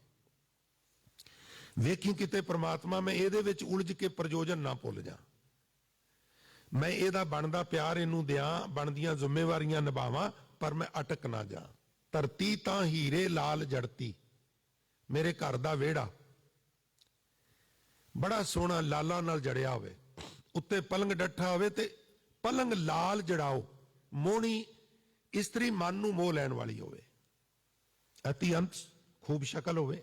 ਵੇਖੀ ਕਿਤੇ ਪ੍ਰਮਾਤਮਾ ਮੈਂ ਇਹਦੇ ਵਿੱਚ ਉਲਝ ਕੇ ਪ੍ਰਯੋਜਨ ਨਾ ਭੁੱਲ ਜਾ, ਮੈਂ ਇਹਦਾ ਬਣਦਾ ਪਿਆਰ ਇਹਨੂੰ ਦਿਆਂ, ਬਣਦੀਆਂ ਜ਼ਿੰਮੇਵਾਰੀਆਂ ਨਿਭਾਵਾਂ, ਪਰ ਮੈਂ ਅਟਕ ਨਾ ਜਾ। ਧਰਤੀ ਤਾਂ ਹੀਰੇ ਲਾਲ ਜੜਤੀ, ਮੇਰੇ ਘਰ ਦਾ ਵਿਹੜਾ ਬੜਾ ਸੋਹਣਾ ਲਾਲਾਂ ਨਾਲ ਜੜਿਆ ਹੋਵੇ, ਉੱਤੇ ਪਲੰਗ ਡੱਠਾ ਹੋਵੇ ਤੇ ਪਲੰਗ ਲਾਲ ਜੜਾਓ, ਮੋਹਣੀ ਇਸਤਰੀ ਮਨ ਨੂੰ ਮੋਹ ਲੈਣ ਵਾਲੀ ਹੋਵੇ, ਅਤੀ ਅੰਤ ਖੂਬ ਸ਼ਕਲ ਹੋਵੇ।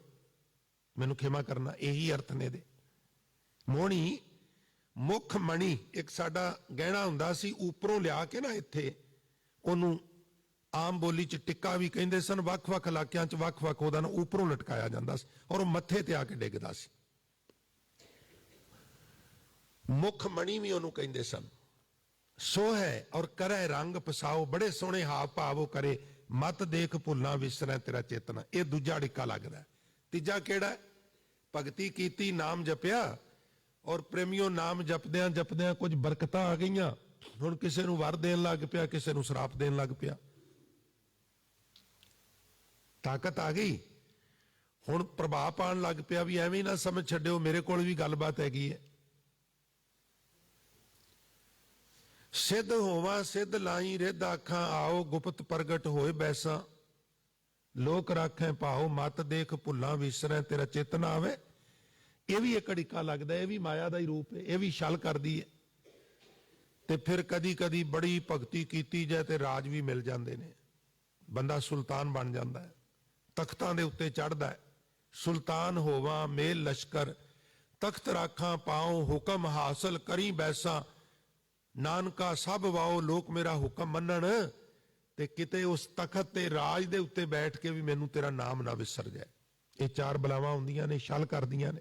ਮੈਨੂੰ ਖਿਮਾ ਕਰਨਾ, ਇਹੀ ਅਰਥ ਨੇ ਦੇ। ਮੋਹਣੀ ਮੁੱਖ ਮਣੀ ਇੱਕ ਸਾਡਾ ਗਹਿਣਾ ਹੁੰਦਾ ਸੀ, ਉੱਪਰੋਂ ਲਿਆ ਕੇ ਨਾ ਇੱਥੇ ਉਹਨੂੰ ਆਮ ਬੋਲੀ 'ਚ ਟਿੱਕਾ ਵੀ ਕਹਿੰਦੇ ਸਨ, ਵੱਖ-ਵੱਖ ਇਲਾਕਿਆਂ 'ਚ ਵੱਖ-ਵੱਖ ਉਹਦਾ ਨਾ ਉੱਪਰੋਂ ਲਟਕਾਇਆ ਜਾਂਦਾ ਸੀ ਔਰ ਉਹ ਮੱਥੇ ਤੇ ਆ ਕੇ ਡਿੱਗਦਾ ਸੀ। ਮੁੱਖ ਮਣੀ ਵੀ ਉਹਨੂੰ ਕਹਿੰਦੇ ਸਨ। ਸੋ ਹੈ ਔਰ ਕਰੈ ਰੰਗ ਪਸਾਓ, ਬੜੇ ਸੋਹਣੇ ਹਾਵ ਭਾਵ ਉਹ ਕਰੇ, ਮਤ ਦੇਖ ਭੁੱਲਾਂ ਵਿਸਰੈ ਤੇਰਾ ਚੇਤਨਾ। ਇਹ ਦੂਜਾ ਅੜਿੱਕਾ ਲੱਗਦਾ। ਤੀਜਾ ਕਿਹੜਾ? ਭਗਤੀ ਕੀਤੀ, ਨਾਮ ਜਪਿਆ, ਔਰ ਪ੍ਰੇਮੀਓ ਨਾਮ ਜਪਦਿਆਂ ਜਪਦਿਆਂ ਕੁਝ ਬਰਕਤਾਂ ਆ ਗਈਆਂ। ਹੁਣ ਕਿਸੇ ਨੂੰ ਵਰ ਦੇਣ ਲੱਗ ਪਿਆ, ਕਿਸੇ ਨੂੰ ਸ਼ਰਾਪ ਦੇਣ ਲੱਗ ਪਿਆ, ਤਾਕਤ ਆ ਗਈ। ਹੁਣ ਪ੍ਰਭਾਵ ਪਾਉਣ ਲੱਗ ਪਿਆ ਵੀ ਐਵੇਂ ਨਾ ਸਮਝ ਛੱਡਿਓ, ਮੇਰੇ ਕੋਲ ਵੀ ਗੱਲਬਾਤ ਹੈਗੀ ਹੈ। ਸਿੱਧ ਹੋਵਾਂ ਸਿੱਧ ਲਾਈ ਰਿੱਧ ਆਖਾਂ, ਆਓ ਗੁਪਤ ਪ੍ਰਗਟ ਹੋਏ ਬੈਸਾਂ, ਲੋਕ ਰਾਖੈ ਭਾਉ, ਮਤ ਦੇਖ ਭੁੱਲਾਂ ਵਿਸਰੈ ਤੇਰਾ ਚੇਤਨਾ ਆਵੇ। ਇਹ ਵੀ ਇੱਕ ਅੜਿੱਕਾ ਲੱਗਦਾ, ਇਹ ਵੀ ਮਾਇਆ ਦਾ ਹੀ ਰੂਪ ਹੈ, ਇਹ ਵੀ ਛਲ ਕਰਦੀ ਹੈ। ਤੇ ਫਿਰ ਕਦੀ ਕਦੀ ਬੜੀ ਭਗਤੀ ਕੀਤੀ ਜਾਏ ਤੇ ਰਾਜ ਵੀ ਮਿਲ ਜਾਂਦੇ ਨੇ, ਬੰਦਾ ਸੁਲਤਾਨ ਬਣ ਜਾਂਦਾ ਹੈ, ਤਖਤਾਂ ਦੇ ਉੱਤੇ ਚੜ੍ਹਦਾ ਹੈ। ਸੁਲਤਾਨ ਹੋਵਾਂ ਮੇਲ ਲਸ਼ਕਰ, ਤਖਤ ਰਾਖਾਂ ਪਾਉ, ਹੁਕਮ ਹਾਸਲ ਕਰੀ ਬੈਸਾਂ, ਨਾਨਕਾ ਸਭ ਵਾਓ, ਲੋਕ ਮੇਰਾ ਹੁਕਮ ਮੰਨਣ। ਤੇ ਕਿਤੇ ਉਸ ਤਖਤ ਤੇ ਰਾਜ ਦੇ ਉੱਤੇ ਬੈਠ ਕੇ ਵੀ ਮੈਨੂੰ ਤੇਰਾ ਨਾਮ ਨਾ ਵਿਸਰ ਜਾਏ। ਇਹ ਚਾਰ ਬਲਾਵਾਂ ਹੁੰਦੀਆਂ ਨੇ, ਛਲ ਕਰਦੀਆਂ ਨੇ।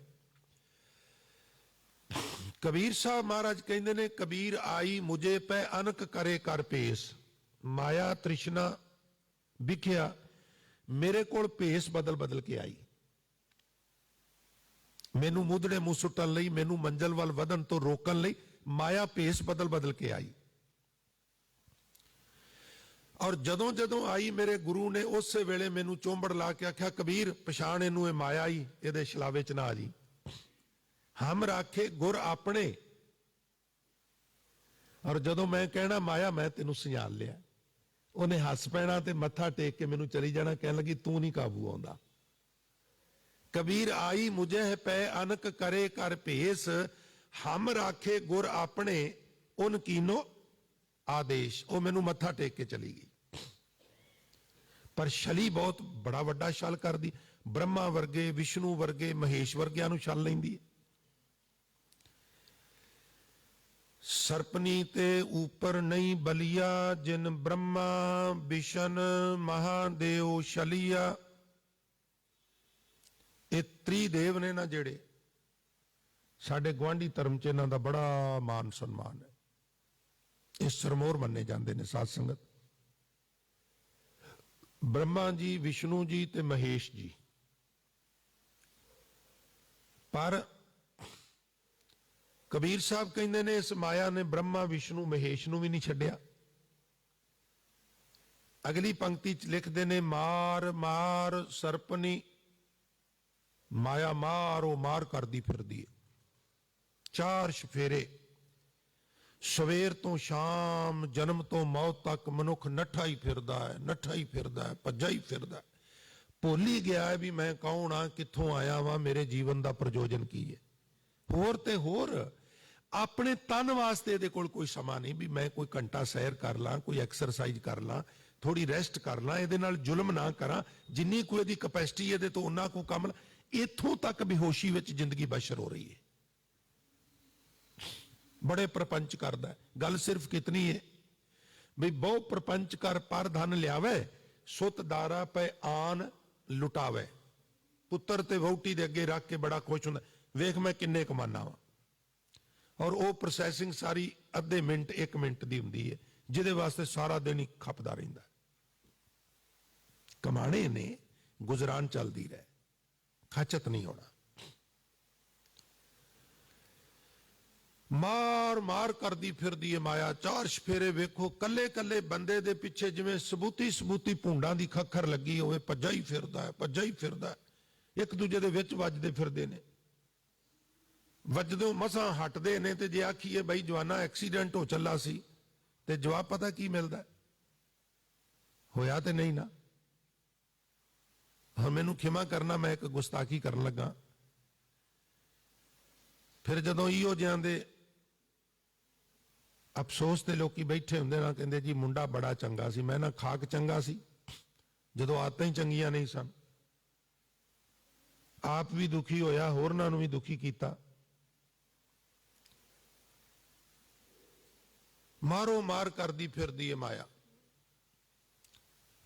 ਕਬੀਰ ਸਾਹਿਬ ਮਹਾਰਾਜ ਕਹਿੰਦੇ ਨੇ, ਕਬੀਰ ਆਈ ਮੁਝੇ ਪੈ ਅਨਕ ਕਰੇ ਕਰ ਭੇਸ, ਮਾਇਆ ਤ੍ਰਿਸ਼ਨਾ ਵਿਖਿਆ ਮੇਰੇ ਕੋਲ ਭੇਸ ਬਦਲ ਬਦਲ ਕੇ ਆਈ। ਮੈਨੂੰ ਮੁੱਧੜੇ ਮੂੰਹ ਸੁੱਟਣ ਲਈ, ਮੈਨੂੰ ਮੰਜ਼ਲ ਵੱਲ ਵਧਣ ਤੋਂ ਰੋਕਣ ਲਈ ਮਾਇਆ ਭੇਸ ਬਦਲ ਬਦਲ ਕੇ ਆਈ। ਔਰ ਜਦੋਂ ਜਦੋਂ ਆਈ ਮੇਰੇ ਗੁਰੂ ਨੇ ਉਸੇ ਵੇਲੇ ਮੈਨੂੰ ਚੋਂਬੜ ਲਾ ਕੇ ਆਖਿਆ, ਕਬੀਰ ਪਛਾਣ ਇਹਨੂੰ, ਇਹ ਮਾਇਆ ਹੀ, ਇਹਦੇ ਛਲਾਵੇ ਚ ਨਾ ਆ ਜੀ। ਹਮ ਰਾਖੇ ਗੁਰ ਆਪਣੇ। ਔਰ ਜਦੋਂ ਮੈਂ ਕਹਿਣਾ ਮਾਇਆ ਮੈਂ ਤੈਨੂੰ ਸਿਆਣ ਲਿਆ, ਉਹਨੇ ਹੱਸ ਪੈਣਾ ਤੇ ਮੱਥਾ ਟੇਕ ਕੇ ਮੈਨੂੰ ਚਲੀ ਜਾਣਾ, ਕਹਿਣ ਲੱਗੀ ਤੂੰ ਨਹੀਂ ਕਾਬੂ ਆਉਂਦਾ। ਕਬੀਰ ਆਈ ਮੁਝੇ ਪੈ ਅਨਕ ਕਰੇ ਕਰ ਭੇਸ, ਹਮ ਰਾਖੇ ਗੁਰ ਆਪਣੇ, ਉਨ ਕੀਨੋ ਆਦੇਸ਼। ਉਹ ਮੈਨੂੰ ਮੱਥਾ ਟੇਕ ਕੇ ਚਲੀ ਗਈ। ਪਰ ਛਲੀ ਬਹੁਤ ਬੜਾ ਵੱਡਾ ਛਲ ਕਰਦੀ, ਬ੍ਰਹਮਾ ਵਰਗੇ, ਵਿਸ਼ਨੂੰ ਵਰਗੇ, ਮਹੇਸ਼ ਵਰਗਿਆਂ ਨੂੰ ਛਲ ਲੈਂਦੀ ਹੈ। ਸਰਪਨੀ ਤੇ ਉਪਰ ਨਹੀਂ ਬਲੀਆ, ਜਿਨ ਬ੍ਰਹਮਾ ਵਿਸ਼ਨ ਮਹਾਦੇਵ ਛਲੀਆ। ਇਹ ਤ੍ਰਿਦੇਵ ਨੇ ਨਾ ਜਿਹੜੇ, ਸਾਡੇ ਗੁਆਂਢੀ ਧਰਮ ਚ ਇਹਨਾਂ ਦਾ ਬੜਾ ਮਾਨ ਸਨਮਾਨ ਹੈ, ਇਹ ਸਰਮੋਰ ਮੰਨੇ ਜਾਂਦੇ ਨੇ ਸਾਧ ਸੰਗਤ। ਬ੍ਰਹਮਾ ਜੀ, ਵਿਸ਼ਨੂੰ ਜੀ ਤੇ ਮਹੇਸ਼ ਜੀ। ਪਰ ਕਬੀਰ ਸਾਹਿਬ ਕਹਿੰਦੇ ਨੇ ਇਸ ਮਾਇਆ ਨੇ ਬ੍ਰਹਮਾ ਵਿਸ਼ਨੂੰ ਮਹੇਸ਼ ਨੂੰ ਵੀ ਨਹੀਂ ਛੱਡਿਆ। ਅਗਲੀ ਪੰਕਤੀ ਚ ਲਿਖਦੇ ਨੇ, ਮਾਰ ਮਾਰ ਸਰਪਨੀ, ਮਾਇਆ ਮਾਰ ਉਹ ਮਾਰ ਕਰਦੀ ਫਿਰਦੀ ਹੈ। ਚਾਰ ਸ਼ਫੇਰੇ, ਸਵੇਰ ਤੋਂ ਸ਼ਾਮ, ਜਨਮ ਤੋਂ ਮੌਤ ਤੱਕ ਮਨੁੱਖ ਨੱਠਾ ਹੀ ਫਿਰਦਾ ਹੈ, ਨੱਠਾ ਹੀ ਫਿਰਦਾ ਹੈ, ਭੱਜਾ ਹੀ ਫਿਰਦਾ ਹੈ। ਭੁੱਲ ਹੀ ਗਿਆ ਹੈ ਵੀ ਮੈਂ ਕੌਣ ਆ, ਕਿੱਥੋਂ ਆਇਆ ਵਾਂ, ਮੇਰੇ ਜੀਵਨ ਦਾ ਪ੍ਰਯੋਜਨ ਕੀ ਹੈ। ਹੋਰ ਤੇ ਹੋਰ ਆਪਣੇ ਤਨ ਵਾਸਤੇ ਇਹਦੇ ਕੋਲ ਕੋਈ ਸਮਾਂ ਨਹੀਂ ਵੀ ਮੈਂ ਕੋਈ ਘੰਟਾ ਸੈਰ ਕਰ ਲਾਂ, ਕੋਈ ਐਕਸਰਸਾਈਜ਼ ਕਰ ਲਾਂ, ਥੋੜੀ ਰੈਸਟ ਕਰ ਲਾਂ, ਇਹਦੇ ਨਾਲ ਜ਼ੁਲਮ ਨਾ ਕਰਾਂ, ਜਿੰਨੀ ਕੋਈ ਇਹਦੀ ਕਪੈਸਿਟੀ ਇਹਦੇ ਤੋਂ ਉਹਨਾਂ ਕੋ ਕੰਮ। ਇੱਥੋਂ ਤੱਕ ਬੇਹੋਸ਼ੀ ਵਿੱਚ ਜ਼ਿੰਦਗੀ ਬਸ਼ਰ ਹੋ ਰਹੀ ਹੈ। ਬੜੇ ਪ੍ਰਪੰਚ ਕਰਦਾ। ਗੱਲ ਸਿਰਫ ਕਿਤਨੀ ਹੈ ਵੀ ਬਹੁ ਪ੍ਰਪੰਚ ਕਰ ਪਰ ਧਨ ਲਿਆਵੇ, ਸੁਤ ਦਾਰਾ ਪੈ ਆਨ ਲੁਟਾਵੇ। ਪੁੱਤਰ ਤੇ ਵਹੁਟੀ ਦੇ ਅੱਗੇ ਰੱਖ ਕੇ ਬੜਾ ਖੁਸ਼ ਹੁੰਦਾ, ਵੇਖ ਮੈਂ ਕਿੰਨੇ ਕਮਾਨਾ ਵਾ। ਔਰ ਉਹ ਪ੍ਰੋਸੈਸਿੰਗ ਸਾਰੀ ਅੱਧੇ ਮਿੰਟ 1 ਮਿੰਟ ਦੀ ਹੁੰਦੀ ਹੈ, ਜਿਹਦੇ ਵਾਸਤੇ ਸਾਰਾ ਦਿਨ ਹੀ ਖਪਦਾ ਰਹਿੰਦਾ। ਕਮਾਣੇ ਨੇ, ਗੁਜ਼ਰਾਨ ਚੱਲਦੀ ਰਹੇ, ਖਚਤ ਨਹੀਂ ਹੋਣਾ। ਮਾਰ ਮਾਰ ਕਰਦੀ ਫਿਰਦੀ ਹੈ ਮਾਇਆ। ਚਾਰ ਸ਼ਫੇਰੇ ਵੇਖੋ, ਕੱਲੇ ਕੱਲੇ ਬੰਦੇ ਦੇ ਪਿੱਛੇ ਜਿਵੇਂ ਸਬੂਤੀ ਸਬੂਤੀ ਭੁੰਡਾਂ ਦੀ ਖੱਖਰ ਲੱਗੀ ਹੋਵੇ, ਭੱਜਾ ਹੀ ਫਿਰਦਾ ਹੈ, ਭੱਜਾ ਹੀ ਫਿਰਦਾ ਹੈ। ਇੱਕ ਦੂਜੇ ਦੇ ਵਿੱਚ ਵੱਜਦੇ ਫਿਰਦੇ ਨੇ, ਵੱਜਦੋਂ ਮਸਾਂ ਹਟਦੇ ਨੇ। ਤੇ ਜੇ ਆਖੀਏ ਬਈ ਜਵਾਨਾ ਐਕਸੀਡੈਂਟ ਹੋ ਚੱਲਾ ਸੀ, ਤੇ ਜਵਾਬ ਪਤਾ ਕੀ ਮਿਲਦਾ, ਹੋਇਆ ਤੇ ਨਹੀਂ ਨਾ। ਹੁਣ ਮੈਨੂੰ ਖਿਮਾ ਕਰਨਾ, ਮੈਂ ਇੱਕ ਗੁਸਤਾਖੀ ਕਰਨ ਲੱਗਾ। ਫਿਰ ਜਦੋਂ ਇਹੋ ਜਿਹਾਂ ਦੇ ਅਫਸੋਸ ਤੇ ਲੋਕੀ ਬੈਠੇ ਹੁੰਦੇ ਨਾ, ਕਹਿੰਦੇ ਜੀ ਮੁੰਡਾ ਬੜਾ ਚੰਗਾ ਸੀ। ਮੈਂ ਨਾ ਖਾਕ ਚੰਗਾ ਸੀ ਜਦੋਂ ਆਦਤਾਂ ਹੀ ਚੰਗੀਆਂ ਨਹੀਂ ਸਨ। ਆਪ ਵੀ ਦੁਖੀ ਹੋਇਆ, ਹੋਰਨਾਂ ਨੂੰ ਵੀ ਦੁਖੀ ਕੀਤਾ। ਮਾਰੋ ਮਾਰ ਕਰਦੀ ਫਿਰਦੀ ਹੈ ਮਾਇਆ।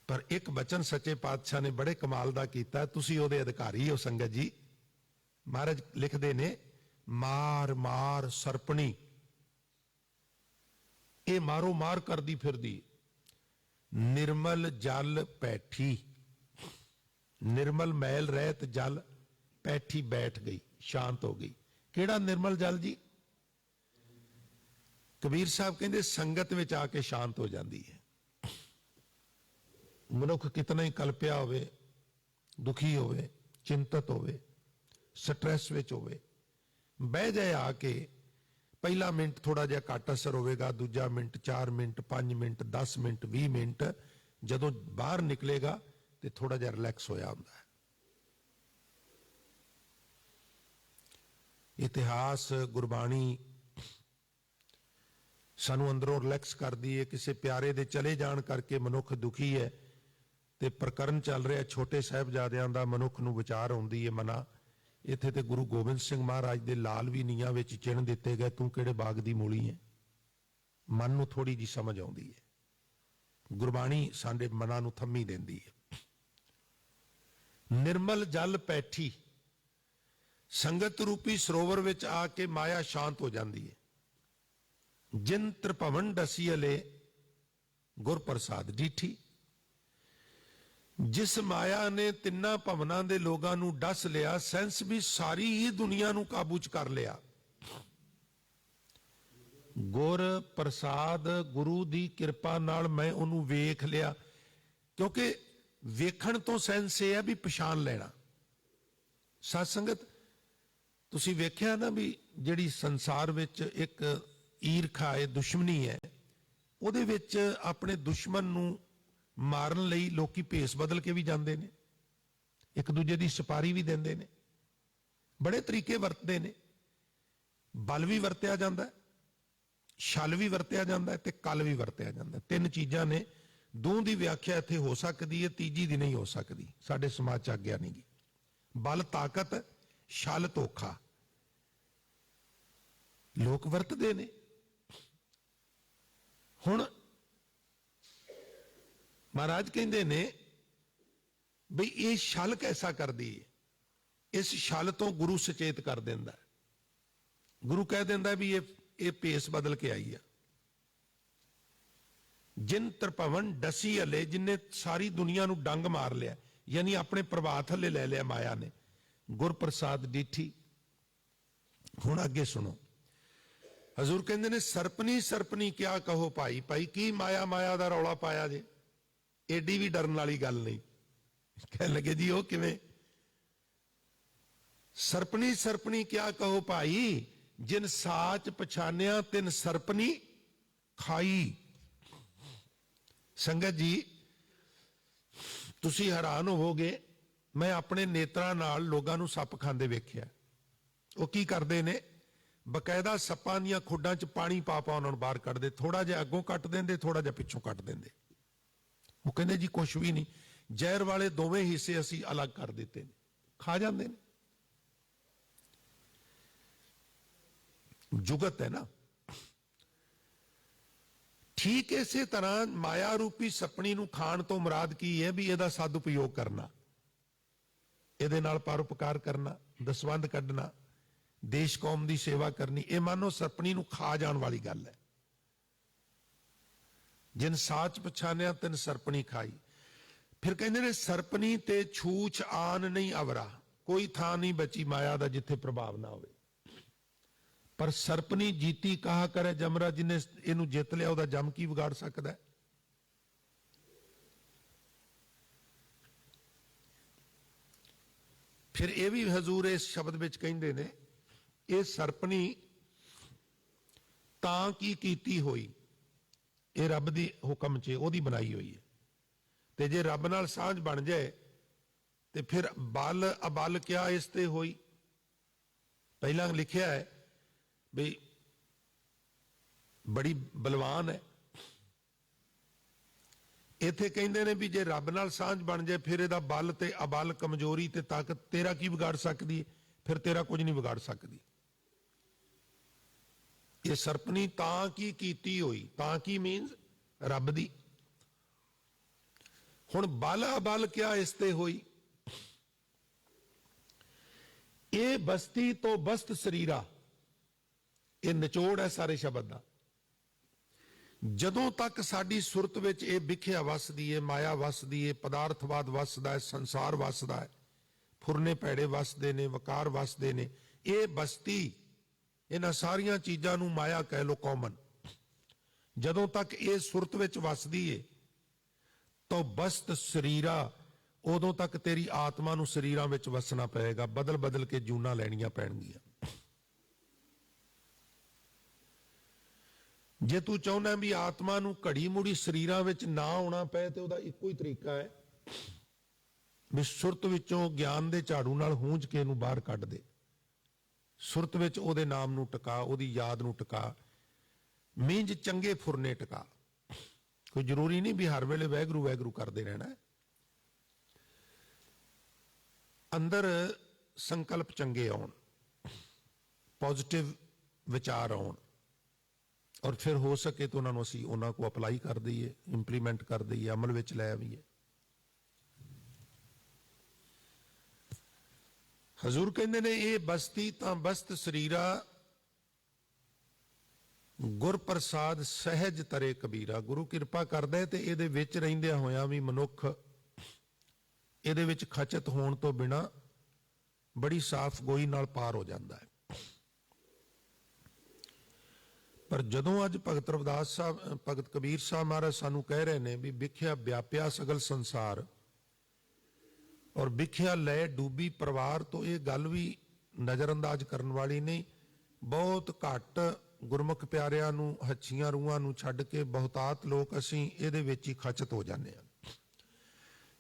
ਪਰ ਇੱਕ ਬਚਨ ਸੱਚੇ ਪਾਤਸ਼ਾਹ ਨੇ ਬੜੇ ਕਮਾਲ ਦਾ ਕੀਤਾ, ਤੁਸੀਂ ਉਹਦੇ ਅਧਿਕਾਰੀ ਹੋ ਸੰਗਤ ਜੀ। ਮਹਾਰਾਜ ਲਿਖਦੇ ਨੇ, ਮਾਰ ਮਾਰ ਸਰਪਣੀ, ਇਹ ਮਾਰੋ ਮਾਰ ਕਰਦੀ ਫਿਰਦੀ। ਨਿਰਮਲ ਜਲ ਪੈਠੀ, ਨਿਰਮਲ ਮੈਲ ਰਹਿਤ ਜਲ ਪੈਠੀ ਬੈਠ ਗਈ, ਸ਼ਾਂਤ ਹੋ ਗਈ। ਕਿਹੜਾ ਨਿਰਮਲ ਜਲ ਜੀ? ਕਬੀਰ ਸਾਹਿਬ ਕਹਿੰਦੇ ਸੰਗਤ ਵਿੱਚ ਆ ਕੇ ਸ਼ਾਂਤ ਹੋ ਜਾਂਦੀ ਹੈ। ਮਨੁੱਖ ਕਿਤਨਾ ਹੀ ਕਲਪਿਆ ਹੋਵੇ, ਦੁਖੀ ਹੋਵੇ, ਚਿੰਤਤ ਹੋਵੇ, ਸਟ੍ਰੈਸ ਵਿੱਚ ਹੋਵੇ, ਬਹਿ ਜਾਏ ਆ ਕੇ, ਪਹਿਲਾ ਮਿੰਟ ਥੋੜਾ ਜਿਹਾ ਘੱਟ ਅਸਰ ਹੋਵੇਗਾ, ਦੂਜਾ minute 4 minute 5 minute 10 minute 20 minute, ਜਦੋਂ ਬਾਹਰ ਨਿਕਲੇਗਾ ਤੇ ਥੋੜਾ ਜਿਹਾ ਰਿਲੈਕਸ ਹੋਇਆ ਹੁੰਦਾ ਹੈ। ਇਤਿਹਾਸ, ਗੁਰਬਾਣੀ ਸਾਨੂੰ ਅੰਦਰੋਂ ਰਿਲੈਕਸ ਕਰਦੀ ਹੈ। ਕਿਸੇ ਪਿਆਰੇ ਦੇ ਚਲੇ ਜਾਣ ਕਰਕੇ ਮਨੁੱਖ ਦੁਖੀ ਹੈ ਤੇ ਪ੍ਰਕਰਨ ਚੱਲ ਰਿਹਾ ਛੋਟੇ ਸਾਹਿਬਜ਼ਾਦਿਆਂ ਦਾ, ਮਨੁੱਖ ਨੂੰ ਵਿਚਾਰ ਆਉਂਦੀ ਹੈ ਮਨਾ। ਇੱਥੇ ਤੇ ਗੁਰੂ ਗੋਬਿੰਦ ਸਿੰਘ ਮਹਾਰਾਜ ਦੇ ਲਾਲ ਵੀ ਨੀਹਾਂ ਵਿੱਚ ਚਿਣ ਦਿੱਤੇ ਗਏ, ਤੂੰ ਕਿਹੜੇ ਬਾਗ ਦੀ ਮੂਲੀ ਹੈ। ਮਨ ਨੂੰ ਥੋੜੀ ਜੀ ਸਮਝ ਆਉਂਦੀ ਹੈ, ਗੁਰਬਾਣੀ ਸਾਡੇ ਮਨਾਂ ਨੂੰ ਥੰਮੀ ਦਿੰਦੀ ਹੈ। ਨਿਰਮਲ ਜਲ ਪੈਠੀ, ਸੰਗਤ ਰੂਪੀ ਸਰੋਵਰ ਵਿੱਚ ਆ ਕੇ ਮਾਇਆ ਸ਼ਾਂਤ ਹੋ ਜਾਂਦੀ ਹੈ। ਜਿਨ ਤ੍ਰਿਭਵਨ ਡਸੀਲੇ ਗੁਰ ਪ੍ਰਸਾਦ ਡੀਠੀ, ਜਿਸ ਮਾਇਆ ਨੇ ਤਿੰਨਾਂ ਭਵਨਾਂ ਦੇ ਲੋਕਾਂ ਨੂੰ ਡਸ ਲਿਆ, ਸੈਂਸ ਵੀ ਸਾਰੀ ਹੀ ਦੁਨੀਆ ਨੂੰ ਕਾਬੂ ਚ ਕਰ ਲਿਆ। ਗੁਰ ਪ੍ਰਸਾਦ, ਗੁਰੂ ਦੀ ਕਿਰਪਾ ਨਾਲ ਮੈਂ ਉਹਨੂੰ ਵੇਖ ਲਿਆ। ਕਿਉਂਕਿ ਵੇਖਣ ਤੋਂ ਸੈਂਸ ਇਹ ਹੈ ਵੀ ਪਛਾਣ ਲੈਣਾ। ਸਾਧ ਸੰਗਤ, ਤੁਸੀਂ ਵੇਖਿਆ ਨਾ ਵੀ ਜਿਹੜੀ ਸੰਸਾਰ ਵਿੱਚ ਇੱਕ ਈਰਖਾ ਹੈ, ਦੁਸ਼ਮਣੀ ਹੈ, ਉਹਦੇ ਵਿੱਚ ਆਪਣੇ ਦੁਸ਼ਮਣ ਨੂੰ ਮਾਰਨ ਲਈ ਲੋਕੀ ਭੇਸ ਬਦਲ ਕੇ ਵੀ ਜਾਂਦੇ ਨੇ, ਇੱਕ ਦੂਜੇ ਦੀ ਸਪਾਰੀ ਵੀ ਦਿੰਦੇ ਨੇ, ਬੜੇ ਤਰੀਕੇ ਵਰਤਦੇ ਨੇ। ਬਲ ਵੀ ਵਰਤਿਆ ਜਾਂਦਾ, ਛਲ ਵੀ ਵਰਤਿਆ ਜਾਂਦਾ ਤੇ ਕਲ ਵੀ ਵਰਤਿਆ ਜਾਂਦਾ। ਤਿੰਨ ਚੀਜ਼ਾਂ ਨੇ, ਦੋ ਦੀ ਵਿਆਖਿਆ ਇੱਥੇ ਹੋ ਸਕਦੀ ਹੈ, ਤੀਜੀ ਦੀ ਨਹੀਂ ਹੋ ਸਕਦੀ, ਸਾਡੇ ਸਮਾਜ ਚ ਆਗਿਆ ਨਹੀਂ ਗੀ। ਬਲ ਤਾਕਤ, ਛਲ ਧੋਖਾ, ਲੋਕ ਵਰਤਦੇ ਨੇ। ਹੁਣ ਮਹਾਰਾਜ ਕਹਿੰਦੇ ਨੇ ਬਈ ਇਹ ਛਲ ਕੈਸਾ ਕਰਦੀ ਹੈ। ਇਸ ਛਲ ਤੋਂ ਗੁਰੂ ਸੁਚੇਤ ਕਰ ਦਿੰਦਾ, ਗੁਰੂ ਕਹਿ ਦਿੰਦਾ ਵੀ ਇਹ ਭੇਸ ਬਦਲ ਕੇ ਆਈ ਆ। ਜਿਨ ਤ੍ਰਿਭਵਨ ਡਸੀ ਹਲੇ, ਜਿਨੇ ਸਾਰੀ ਦੁਨੀਆ ਨੂੰ ਡੰਗ ਮਾਰ ਲਿਆ, ਯਾਨੀ ਆਪਣੇ ਪ੍ਰਭਾਵ ਥੱਲੇ ਲੈ ਲਿਆ ਮਾਇਆ ਨੇ। ਗੁਰ ਪ੍ਰਸਾਦ ਡੀਠੀ। ਹੁਣ ਅੱਗੇ ਸੁਣੋ, ਹਜ਼ੂਰ ਕਹਿੰਦੇ ਨੇ ਸਰਪਨੀ ਸਰਪਨੀ ਕਿਆ ਕਹੋ ਭਾਈ। ਭਾਈ ਕੀ ਮਾਇਆ ਮਾਇਆ ਦਾ ਰੌਲਾ ਪਾਇਆ ਜੇ, ਏਡੀ ਵੀ ਡਰਨ ਵਾਲੀ ਗੱਲ ਨਹੀਂ। ਕਹਿਣ ਲੱਗੇ ਜੀ ਉਹ ਕਿਵੇਂ? ਸਰਪਨੀ ਸਰਪਨੀ ਕਿਆ ਕਹੋ ਭਾਈ, ਜਿਨ ਸਾਚ ਪਛਾਨਿਆ ਤਿਨ ਸਰਪਨੀ ਖਾਈ। ਸੰਗਤ ਜੀ, ਤੁਸੀਂ ਹੈਰਾਨ ਹੋਵੋਗੇ, ਮੈਂ ਆਪਣੇ ਨੇਤਰਾਂ ਨਾਲ ਲੋਕਾਂ ਨੂੰ ਸੱਪ ਖਾਂਦੇ ਵੇਖਿਆ। ਉਹ ਕੀ ਕਰਦੇ ਨੇ, ਬਕਾਇਦਾ ਸੱਪਾਂ ਦੀਆਂ ਖੁੱਡਾਂ 'ਚ ਪਾਣੀ ਪਾ ਉਹਨਾਂ ਨੂੰ ਬਾਹਰ ਕੱਢਦੇ, ਥੋੜਾ ਜਿਹਾ ਅੱਗੋਂ ਕੱਟ ਦਿੰਦੇ, ਥੋੜਾ ਜਿਹਾ ਪਿੱਛੋਂ ਕੱਟ ਦਿੰਦੇ। ਉਹ ਕਹਿੰਦੇ ਜੀ ਕੁਛ ਵੀ ਨਹੀਂ, ਜ਼ਹਿਰ ਵਾਲੇ ਦੋਵੇਂ ਹਿੱਸੇ ਅਸੀਂ ਅਲੱਗ ਕਰ ਦਿੱਤੇ ਨੇ, ਖਾ ਜਾਂਦੇ ਨੇ। ਜੁਗਤ ਹੈ ਨਾ। ਠੀਕ ਇਸੇ ਤਰ੍ਹਾਂ ਮਾਇਆ ਰੂਪੀ ਸੱਪਣੀ ਨੂੰ ਖਾਣ ਤੋਂ ਮੁਰਾਦ ਕੀ ਹੈ ਵੀ ਇਹਦਾ ਸਦਉਪਯੋਗ ਕਰਨਾ, ਇਹਦੇ ਨਾਲ ਪਰਉਪਕਾਰ ਕਰਨਾ, ਦਸਵੰਧ ਕੱਢਣਾ, ਦੇਸ਼ ਕੌਮ ਦੀ ਸੇਵਾ ਕਰਨੀ। ਇਹ ਮਾਨੋ ਸੱਪਣੀ ਨੂੰ ਖਾ ਜਾਣ ਵਾਲੀ ਗੱਲ ਹੈ। ਜਿਨ ਸਾਚ ਪਛਾਨਿਆ ਤਿਨ ਸਰਪਣੀ ਖਾਈ। ਫਿਰ ਕਹਿੰਦੇ ਨੇ ਸਰਪਣੀ ਤੇ ਛੂਛ ਆਨ ਨਹੀਂ ਅਵਰਾ, ਕੋਈ ਥਾਂ ਨਹੀਂ ਬਚੀ ਮਾਇਆ ਦਾ ਜਿੱਥੇ ਪ੍ਰਭਾਵ ਨਾ ਹੋਵੇ। ਪਰ ਸਰਪਣੀ ਜੀਤੀ ਕਹਾ ਕਰੇ ਜਮਰਾ, ਜਿਹਨੇ ਇਹਨੂੰ ਜਿੱਤ ਲਿਆ ਉਹਦਾ ਜਮ ਕੀ ਵਿਗਾੜ ਸਕਦਾ ਹੈ। ਫਿਰ ਇਹ ਵੀ ਹਜ਼ੂਰ ਇਸ ਸ਼ਬਦ ਵਿੱਚ ਕਹਿੰਦੇ ਨੇ, ਇਹ ਸਰਪਣੀ ਤਾਂ ਕੀ ਕੀਤੀ ਹੋਈ, ਇਹ ਰੱਬ ਦੀ ਹੁਕਮ 'ਚ ਉਹਦੀ ਬਣਾਈ ਹੋਈ ਹੈ। ਤੇ ਜੇ ਰੱਬ ਨਾਲ ਸਾਂਝ ਬਣ ਜਾਏ ਤੇ ਫਿਰ ਬਲ ਅਬਲ ਕਿਆ ਇਸ ਤੇ ਹੋਈ। ਪਹਿਲਾਂ ਲਿਖਿਆ ਹੈ ਵੀ ਬੜੀ ਬਲਵਾਨ ਹੈ, ਇੱਥੇ ਕਹਿੰਦੇ ਨੇ ਵੀ ਜੇ ਰੱਬ ਨਾਲ ਸਾਂਝ ਬਣ ਜਾਏ ਫਿਰ ਇਹਦਾ ਬਲ ਤੇ ਅਬਲ, ਕਮਜ਼ੋਰੀ ਤੇ ਤਾਕਤ ਤੇਰਾ ਕੀ ਵਿਗਾੜ ਸਕਦੀ ਹੈ? ਫਿਰ ਤੇਰਾ ਕੁਝ ਨਹੀਂ ਵਿਗਾੜ ਸਕਦੀ। ਇਹ ਸਰਪਣੀ ਤਾਂ ਕੀ ਕੀਤੀ ਹੋਈ, ਤਾਂ ਕੀ ਮੀਨਸ ਰੱਬ ਦੀ। ਹੁਣ ਬਲ ਅਬਲ ਕਿਆ ਇਸ ਤੇ ਹੋਈ। ਇਹ ਬਸਤੀ ਤੋਂ ਬਸਤ ਸਰੀਰਾ, ਇਹ ਨਿਚੋੜ ਹੈ ਸਾਰੇ ਸ਼ਬਦ ਦਾ। ਜਦੋਂ ਤੱਕ ਸਾਡੀ ਸੁਰਤ ਵਿੱਚ ਇਹ ਵਿਖਿਆ ਵਸਦੀ ਹੈ, ਮਾਇਆ ਵਸਦੀ ਹੈ, ਪਦਾਰਥਵਾਦ ਵਸਦਾ ਹੈ, ਸੰਸਾਰ ਵਸਦਾ ਹੈ, ਫੁਰਨੇ ਪੈੜੇ ਵਸਦੇ ਨੇ, ਵਕਾਰ ਵਸਦੇ ਨੇ, ਇਹ ਬਸਤੀ, ਇਹਨਾਂ ਸਾਰੀਆਂ ਚੀਜ਼ਾਂ ਨੂੰ ਮਾਇਆ ਕਹਿ ਲੋ, ਕਾਮਨ। ਜਦੋਂ ਤੱਕ ਇਹ ਸੁਰਤ ਵਿੱਚ ਵਸਦੀ ਏ ਤਾਂ ਬਸਤ ਸਰੀਰਾ, ਉਦੋਂ ਤੱਕ ਤੇਰੀ ਆਤਮਾ ਨੂੰ ਸਰੀਰਾਂ ਵਿੱਚ ਵਸਣਾ ਪਏਗਾ, ਬਦਲ ਬਦਲ ਕੇ ਜੂਨਾਂ ਲੈਣੀਆਂ ਪੈਣਗੀਆਂ। ਜੇ ਤੂੰ ਚਾਹੁੰਦਾ ਵੀ ਆਤਮਾ ਨੂੰ ਘੜੀ ਮੁੜੀ ਸਰੀਰਾਂ ਵਿੱਚ ਨਾ ਆਉਣਾ ਪਏ ਤੇ ਉਹਦਾ ਇੱਕੋ ਹੀ ਤਰੀਕਾ ਹੈ ਵੀ ਸੁਰਤ ਵਿੱਚੋਂ ਗਿਆਨ ਦੇ ਝਾੜੂ ਨਾਲ ਹੂੰਝ ਕੇ ਇਹਨੂੰ ਬਾਹਰ ਕੱਢ ਦੇ। ਸੁਰਤ ਵਿੱਚ ਉਹਦੇ ਨਾਮ ਨੂੰ ਟਿਕਾ, ਉਹਦੀ ਯਾਦ ਨੂੰ ਟਿਕਾ, ਮੀਂਜ ਚੰਗੇ ਫੁਰਨੇ ਟਿਕਾ। ਕੋਈ ਜ਼ਰੂਰੀ ਨਹੀਂ ਵੀ ਹਰ ਵੇਲੇ ਵੈਗਰੂ ਵੈਗਰੂ ਕਰਦੇ ਰਹਿਣਾ। ਅੰਦਰ ਸੰਕਲਪ ਚੰਗੇ ਆਉਣ, ਪੋਜ਼ਿਟਿਵ ਵਿਚਾਰ ਆਉਣ, ਔਰ ਫਿਰ ਹੋ ਸਕੇ ਤਾਂ ਉਹਨਾਂ ਨੂੰ ਅਸੀਂ ਉਹਨਾਂ ਕੋ ਅਪਲਾਈ ਕਰ ਦਈਏ, ਇੰਪਲੀਮੈਂਟ ਕਰ ਦਈਏ, ਅਮਲ ਵਿੱਚ ਲੈ ਆਈਏ। ਹਜ਼ੂਰ ਕਹਿੰਦੇ ਨੇ ਇਹ ਬਸਤੀ ਤਾਂ ਬਸਤ ਸਰੀਰਾ, ਗੁਰ ਪ੍ਰਸਾਦ ਸਹਿਜ ਤਰੇ ਕਬੀਰਾ। ਗੁਰੂ ਕਿਰਪਾ ਕਰਦਾ ਤੇ ਇਹਦੇ ਵਿੱਚ ਰਹਿੰਦਿਆਂ ਹੋਇਆਂ ਵੀ ਮਨੁੱਖ ਇਹਦੇ ਵਿੱਚ ਖਚਤ ਹੋਣ ਤੋਂ ਬਿਨਾ ਬੜੀ ਸਾਫ਼ ਗੋਈ ਨਾਲ ਪਾਰ ਹੋ ਜਾਂਦਾ ਹੈ। ਪਰ ਜਦੋਂ ਅੱਜ ਭਗਤ ਰਵਿਦਾਸ ਸਾਹਿਬ, ਭਗਤ ਕਬੀਰ ਸਾਹਿਬ ਮਹਾਰਾਜ ਸਾਨੂੰ ਕਹਿ ਰਹੇ ਨੇ ਵੀ ਵਿਖਿਆ ਵਿਆਪਿਆ ਸਗਲ ਸੰਸਾਰ ਔਰ ਵਿਖਿਆ ਲੈ ਡੂਬੀ ਪਰਿਵਾਰ, ਤੋਂ ਇਹ ਗੱਲ ਵੀ ਨਜ਼ਰਅੰਦਾਜ਼ ਕਰਨ ਵਾਲੀ ਨਹੀਂ। ਬਹੁਤ ਘੱਟ ਗੁਰਮੁਖ ਪਿਆਰਿਆਂ ਨੂੰ, ਹੱਛੀਆਂ ਰੂਹਾਂ ਨੂੰ ਛੱਡ ਕੇ ਬਹੁਤਾਤ ਲੋਕ ਅਸੀਂ ਇਹਦੇ ਵਿੱਚ ਹੀ ਖਚਤ ਹੋ ਜਾਂਦੇ ਹਾਂ।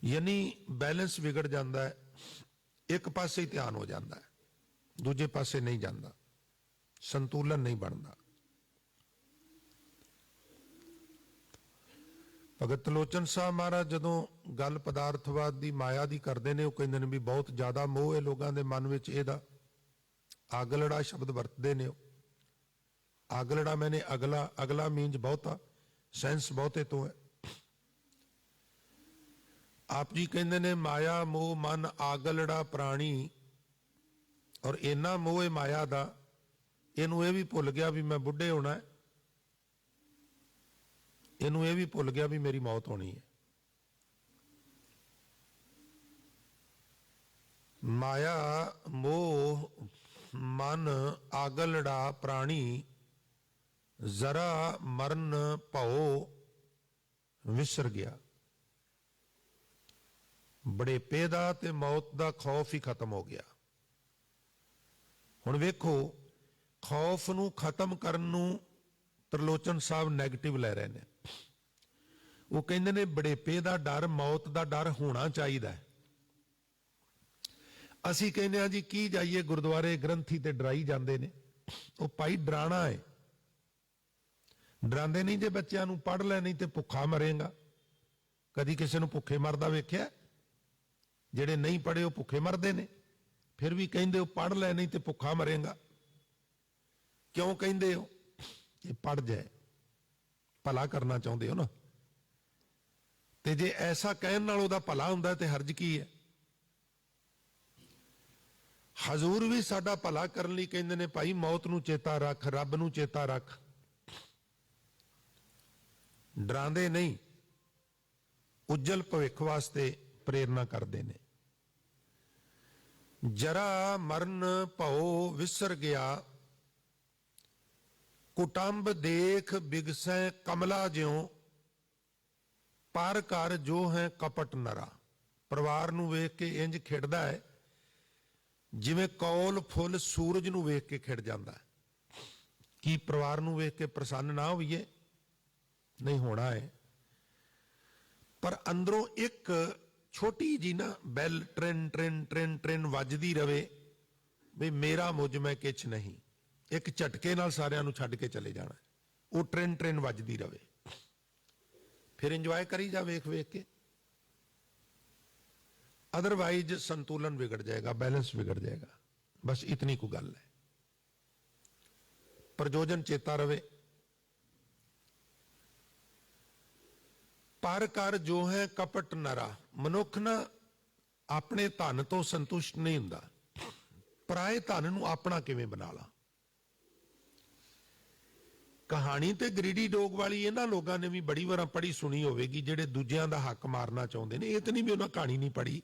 ਯਾਨੀ ਬੈਲੈਂਸ ਵਿਗੜ ਜਾਂਦਾ ਹੈ, ਇੱਕ ਪਾਸੇ ਹੀ ਧਿਆਨ ਹੋ ਜਾਂਦਾ ਹੈ, ਦੂਜੇ ਪਾਸੇ ਨਹੀਂ ਜਾਂਦਾ, ਸੰਤੁਲਨ ਨਹੀਂ ਬਣਦਾ। ਭਗਤ ਤਲੋਚਨ ਸਾਹਿਬ ਮਹਾਰਾਜ ਜਦੋਂ ਗੱਲ ਪਦਾਰਥਵਾਦ ਦੀ, ਮਾਇਆ ਦੀ ਕਰਦੇ ਨੇ, ਉਹ ਕਹਿੰਦੇ ਨੇ ਵੀ ਬਹੁਤ ਜ਼ਿਆਦਾ ਮੋਹ ਹੈ ਲੋਕਾਂ ਦੇ ਮਨ ਵਿੱਚ ਇਹਦਾ। ਆਗਲੜਾ ਸ਼ਬਦ ਵਰਤਦੇ ਨੇ ਉਹ। ਆਗਲੜਾ ਮੈਨੇ ਅਗਲਾ, ਅਗਲਾ ਮੀਨਜ ਬਹੁਤਾ, ਸੈਂਸ ਬਹੁਤੇ ਤੋਂ ਹੈ। ਆਪ ਜੀ ਕਹਿੰਦੇ ਨੇ ਮਾਇਆ ਮੋਹ ਮਨ ਆਗਲੜਾ ਪ੍ਰਾਣੀ, ਔਰ ਇੰਨਾ ਮੋਹ ਹੈ ਮਾਇਆ ਦਾ, ਇਹਨੂੰ ਇਹ ਵੀ ਭੁੱਲ ਗਿਆ ਵੀ ਮੈਂ ਬੁੱਢੇ ਹੋਣਾ ਹੈ, ਇਹਨੂੰ ਇਹ ਵੀ ਭੁੱਲ ਗਿਆ ਵੀ ਮੇਰੀ ਮੌਤ ਹੋਣੀ ਹੈ। ਮਾਇਆ ਮੋਹ ਮਨ ਆਗਲੜਾ ਪ੍ਰਾਣੀ, ਜ਼ਰਾ ਮਰਨ ਭਉ ਵਿਸਰ ਗਿਆ। ਬੜੇਪੇ ਦਾ ਤੇ ਮੌਤ ਦਾ ਖੌਫ ਹੀ ਖਤਮ ਹੋ ਗਿਆ। ਹੁਣ ਵੇਖੋ, ਖੌਫ ਨੂੰ ਖਤਮ ਕਰਨ ਨੂੰ ਤਰਲੋਚਨ ਸਾਹਿਬ ਨੈਗੇਟਿਵ ਲੈ ਰਹੇ ਨੇ। ਉਹ ਕਹਿੰਦੇ ਨੇ ਬੜੇਪੇ ਦਾ ਡਰ, ਮੌਤ ਦਾ ਡਰ ਹੋਣਾ ਚਾਹੀਦਾ ਹੈ। ਅਸੀਂ ਕਹਿੰਦੇ ਆ ਜੀ ਕੀ ਜਾਈਏ ਗੁਰਦੁਆਰੇ, ਗ੍ਰੰਥੀ ਤੇ ਡਰਾਈ ਜਾਂਦੇ ਨੇ। ਉਹ ਭਾਈ ਡਰਾਣਾ ਹੈ, ਡਰਾਉਂਦੇ ਨਹੀਂ ਜੇ ਬੱਚਿਆਂ ਨੂੰ ਪੜ੍ਹ ਲੈ ਨਹੀਂ ਤੇ ਭੁੱਖਾ ਮਰੇਗਾ। ਕਦੀ ਕਿਸੇ ਨੂੰ ਭੁੱਖੇ ਮਰਦਾ ਵੇਖਿਆ? ਜਿਹੜੇ ਨਹੀਂ ਪੜ੍ਹੇ ਉਹ ਭੁੱਖੇ ਮਰਦੇ ਨੇ, ਫਿਰ ਵੀ ਕਹਿੰਦੇ ਹੋ ਪੜ੍ਹ ਲੈ ਨਹੀਂ ਤੇ ਭੁੱਖਾ ਮਰੇਗਾ। ਕਿਉਂ ਕਹਿੰਦੇ ਹੋ? ਇਹ ਪੜ੍ਹ ਜਾਏ, ਭਲਾ ਕਰਨਾ ਚਾਹੁੰਦੇ ਹੋ ਨਾ। ਤੇ ਜੇ ਐਸਾ ਕਹਿਣ ਨਾਲ ਉਹਦਾ ਭਲਾ ਹੁੰਦਾ ਤੇ ਹਰਜ ਕੀ ਹੈ? ਹਜ਼ੂਰ ਵੀ ਸਾਡਾ ਭਲਾ ਕਰਨ ਲਈ ਕਹਿੰਦੇ ਨੇ ਭਾਈ ਮੌਤ ਨੂੰ ਚੇਤਾ ਰੱਖ, ਰੱਬ ਨੂੰ ਚੇਤਾ ਰੱਖ। ਡਰਾਉਂਦੇ ਨਹੀਂ, ਉਜਲ ਭਵਿੱਖ ਵਾਸਤੇ ਪ੍ਰੇਰਨਾ ਕਰਦੇ ਨੇ। ਜਰਾ ਮਰਨ ਭਉ ਵਿਸਰ ਗਿਆ, ਕੁਟੰਬ ਦੇਖ ਬਿਗਸੈ ਕਮਲਾ ਜਿਉ, ਪਰ ਕਰ ਜੋ ਹੈ ਕਪਟ ਨਰਾ। ਪਰਿਵਾਰ ਨੂੰ ਵੇਖ ਕੇ ਇੰਜ ਖਿੜਦਾ ਹੈ ਜਿਵੇਂ ਕੌਲ ਫੁੱਲ ਸੂਰਜ ਨੂੰ ਵੇਖ ਕੇ ਖਿੜ ਜਾਂਦਾ ਹੈ। ਕੀ ਪਰਿਵਾਰ ਨੂੰ ਵੇਖ ਕੇ ਪ੍ਰਸੰਨ ਨਾ ਹੋਈਏ? ਨਹੀਂ ਹੋਣਾ ਹੈ। ਪਰ ਅੰਦਰੋਂ ਇੱਕ ਛੋਟੀ ਜੀ ਨਾ ਬੈਲ ਟ੍ਰਿਨ ਟ੍ਰਿਨ ਟ੍ਰਿਨ ਟ੍ਰਿਨ ਵੱਜਦੀ ਰਵੇ ਵੀ ਮੇਰਾ ਮੁਝ ਮੈਂ ਕਿਛ ਨਹੀਂ। ਇੱਕ ਝਟਕੇ ਨਾਲ ਸਾਰਿਆਂ ਨੂੰ ਛੱਡ ਕੇ ਚਲੇ ਜਾਣਾ। ਉਹ ਟ੍ਰਿਨ ਟ੍ਰਿਨ ਵੱਜਦੀ ਰਵੇ, ਫਿਰ ਇੰਜੋਏ ਕਰੀ ਜਾ ਵੇਖ ਵੇਖ ਕੇ। अदरवाइज संतुलन बिगड़ जाएगा, बैलेंस बिगड़ जाएगा। बस इतनी को गल है। ਪ੍ਰਯੋਜਨ ਚੇਤਾ ਰਵੇ। ਪਰ ਕਰ ਜੋ ਹੈ ਕਪਟ ਨਰਾ। ਮਨੁੱਖ ਨਾ ਆਪਣੇ ਧਨ ਤੋਂ ਸੰਤੁਸ਼ਟ ਨਹੀਂ ਹੁੰਦਾ, ਪਰਾਏ ਧਨ ਨੂੰ ਆਪਣਾ ਕਿਵੇਂ ਬਣਾ ਲਾ। ਕਹਾਣੀ ਤੇ ਗਰੀਡੀ ਡੋਗ ਵਾਲੀ ਇਹਨਾਂ ਲੋਕਾਂ ਨੇ ਵੀ ਬੜੀ ਵਾਰ ਪੜ੍ਹੀ ਸੁਣੀ ਹੋਵੇਗੀ, ਜਿਹੜੇ ਦੂਜਿਆਂ ਦਾ ਹੱਕ ਮਾਰਨਾ ਚਾਹੁੰਦੇ ਨੇ। ਇਹ ਤਾਂ ਨਹੀਂ ਵੀ ਉਹਨਾਂ ਕਹਾਣੀ ਨਹੀਂ ਪੜ੍ਹੀ।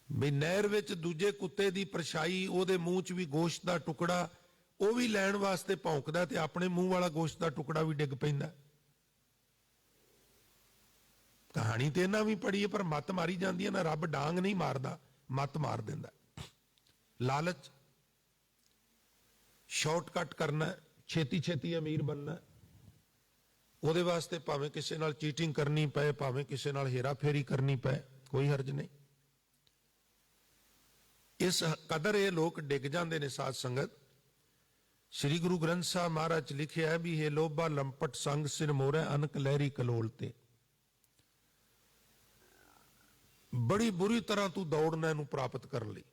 ਵੀ ਨਹਿਰ ਵਿੱਚ ਦੂਜੇ ਕੁੱਤੇ ਦੀ ਪਰਛਾਈ, ਉਹਦੇ ਮੂੰਹ 'ਚ ਵੀ ਗੋਸ਼ਤ ਦਾ ਟੁਕੜਾ, ਉਹ ਵੀ ਲੈਣ ਵਾਸਤੇ ਭੌਂਕਦਾ ਤੇ ਆਪਣੇ ਮੂੰਹ ਵਾਲਾ ਗੋਸ਼ਤ ਦਾ ਟੁਕੜਾ ਵੀ ਡਿੱਗ ਪੈਂਦਾ। ਕਹਾਣੀ ਤੇ ਇਹਨਾਂ ਵੀ ਪੜ੍ਹੀ ਹੈ, ਪਰ ਮੱਤ ਮਾਰੀ ਜਾਂਦੀ ਹੈ ਨਾ। ਰੱਬ ਡਾਂਗ ਨਹੀਂ ਮਾਰਦਾ, ਮੱਤ ਮਾਰ ਦਿੰਦਾ। ਲਾਲਚ, ਸ਼ਾਰਟਕਟ ਕਰਨਾ, ਛੇਤੀ ਛੇਤੀ ਅਮੀਰ ਬਣਨਾ, ਉਹਦੇ ਵਾਸਤੇ ਭਾਵੇਂ ਕਿਸੇ ਨਾਲ ਚੀਟਿੰਗ ਕਰਨੀ ਪਏ, ਭਾਵੇਂ ਕਿਸੇ ਨਾਲ ਹੇਰਾ ਫੇਰੀ ਕਰਨੀ ਪਏ, ਕੋਈ ਹਰਜ ਨਹੀਂ। ਇਸ ਕਦਰ ਇਹ ਲੋਕ ਡਿੱਗ ਜਾਂਦੇ ਨੇ। ਸਾਧ ਸੰਗਤ, ਸ੍ਰੀ ਗੁਰੂ ਗ੍ਰੰਥ ਸਾਹਿਬ ਮਹਾਰਾਜ 'ਚ ਲਿਖਿਆ ਹੈ ਵੀ ਹੇ ਲੋਭਾ ਲੰਪਟ ਸੰਗ ਸਿਰ ਮੋਰੇ ਅਨਕ ਲਹਿਰੀ ਕਲੋਲ ਤੇ। ਬੜੀ ਬੁਰੀ ਤਰ੍ਹਾਂ ਤੂੰ ਦੌੜਨਾ ਇਹਨੂੰ ਪ੍ਰਾਪਤ ਕਰਨ ਲਈ,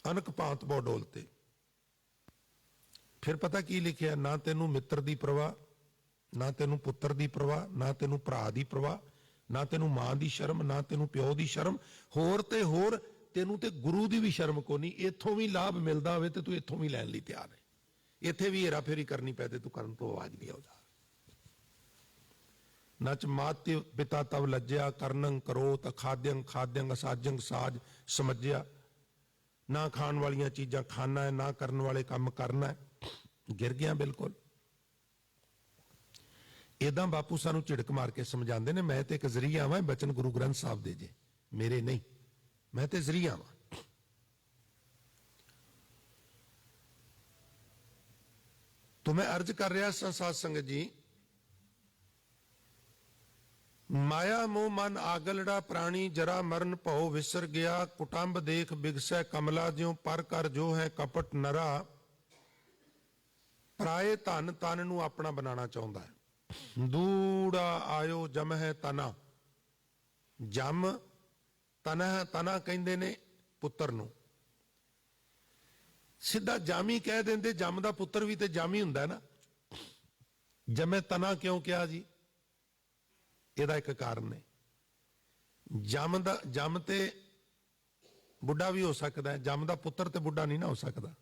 ਅਨਕ ਭਾਂਤ ਬਹੁ ਡੋਲ ਤੇ। ਫਿਰ ਪਤਾ ਕੀ ਲਿਖਿਆ? ਨਾ ਤੈਨੂੰ ਮਿੱਤਰ ਦੀ ਪਰਵਾਹ, ਨਾ ਤੈਨੂੰ ਪੁੱਤਰ ਦੀ ਪਰਵਾਹ, ਨਾ ਤੈਨੂੰ ਭਰਾ ਦੀ ਪਰਵਾਹ, ਨਾ ਤੈਨੂੰ ਮਾਂ ਦੀ ਸ਼ਰਮ, ਨਾ ਤੈਨੂੰ ਪਿਓ ਦੀ ਸ਼ਰਮ, ਹੋਰ ਤੇ ਹੋਰ ਤੈਨੂੰ ਤੇ ਗੁਰੂ ਦੀ ਵੀ ਸ਼ਰਮ ਕੋ ਨਹੀਂ। ਇੱਥੋਂ ਵੀ ਲਾਭ ਮਿਲਦਾ ਹੋਵੇ ਤੇ ਤੂੰ ਇੱਥੋਂ ਵੀ ਲੈਣ ਲਈ ਤਿਆਰ ਹੈ। ਇੱਥੇ ਵੀ ਹੇਰਾ ਫੇਰੀ ਕਰਨੀ ਪੈ ਤੇ ਤੂੰ ਕਰਨ ਤੋਂ ਆਵਾਜ਼ ਨਹੀਂ ਆਉਂਦਾ। ਨਚ ਮਾਤ ਪਿਤਾ ਤਵ ਲੱਜਿਆ, ਕਰਨੰ ਕਰੋਤ ਖਾਦਿਅੰ ਖਾਦਿਅੰ ਅਸਾਜੰ ਸਾਜ ਸਮਝਿਆ। ਨਾ ਖਾਣ ਵਾਲੀਆਂ ਚੀਜ਼ਾਂ ਖਾਣਾ ਹੈ, ਨਾ ਕਰਨ ਵਾਲੇ ਕੰਮ ਕਰਨਾ ਹੈ। ਗਿਰ ਗਿਆ ਬਿਲਕੁਲ। ਏਦਾਂ ਬਾਪੂ ਸਾਨੂੰ ਝਿੜਕ ਮਾਰ ਕੇ ਸਮਝਾਉਂਦੇ ਨੇ। ਮੈਂ ਤੇ ਇੱਕ ਜ਼ਰੀਆ ਵਾਂ, ਬਚਨ ਗੁਰੂ ਗ੍ਰੰਥ ਸਾਹਿਬ ਦੇ ਜੇ, ਮੇਰੇ ਨਹੀਂ। ਮੈਂ ਤੇ ਜ਼ਰੀਆ ਵਾਂ। तो मैं अर्ज कर रहा साध संगत जी, माया मोह मन आगलड़ा प्राणी जरा मरण भौ विसर गया। कुटुंब देख बिगसै कमला ज्यों पर कर जो है कपट नरा। पराए धन तन नूं अपना बनाना चाहुंदा है। दूड़ा आयो जम है तना। जम तना तना कहंदे ने पुत्र नूं। सिद्धा जामी कह देंदे, जम दा पुत्र भी ते जामी हुंदा है ना। जमे तना क्यों कहा जी? ਇਹਦਾ ਇੱਕ ਕਾਰਨ ਹੈ। ਜੰਮ ਤੇ ਬੁੱਢਾ ਵੀ ਹੋ ਸਕਦਾ ਹੈ, ਜੰਮ ਦਾ ਪੁੱਤਰ ਤੇ ਬੁੱਢਾ ਨਹੀਂ ਨਾ ਹੋ ਸਕਦਾ।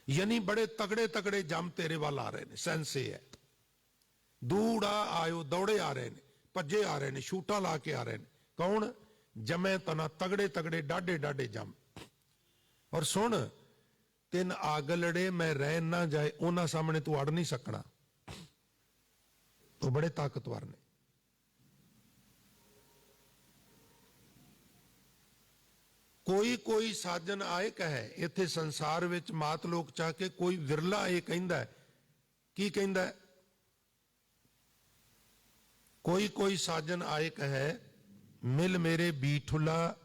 ਯਾਨੀ ਬੜੇ ਤਗੜੇ ਤਗੜੇ ਜੰਮ ਤੇਰੇ ਵੱਲ ਆ ਰਹੇ ਨੇ। ਸੈਂਸ ਇਹ ਹੈ, ਦੂੜਾ ਆਇਓ, ਦੌੜੇ ਆ ਰਹੇ ਨੇ, ਭੱਜੇ ਆ ਰਹੇ ਨੇ, ਸ਼ੂਟਾਂ ਲਾ ਕੇ ਆ ਰਹੇ ਨੇ। ਕੌਣ? ਜਮੇ ਤਨਾ, ਤਗੜੇ ਤਗੜੇ ਡਾਢੇ ਡਾਢੇ ਜੰਮ। ਔਰ ਸੁਣ, ਤਿੰਨ ਆਗਲੜੇ ਮੈਂ ਰਹਿ ਨਾ ਜਾਏ, ਉਹਨਾਂ ਸਾਹਮਣੇ ਤੂੰ ਅੜ ਨਹੀਂ ਸਕਣਾ। ਉਹ ਬੜੇ ਤਾਕਤਵਰ ਨੇ। ਕੋਈ ਕੋਈ ਸਾਜਨ ਆਏ ਕਹੇ। ਇੱਥੇ ਸੰਸਾਰ ਵਿੱਚ ਮਾਤ ਲੋਕ ਚਾਹ ਕੇ ਕੋਈ ਵਿਰਲਾ ਇਹ ਕਹਿੰਦਾ ਹੈ। ਕੀ ਕਹਿੰਦਾ? ਕੋਈ ਕੋਈ ਸਾਜਨ ਆਏ ਕਹੇ, ਮਿਲ ਮੇਰੇ ਬੀਠੁਲਾ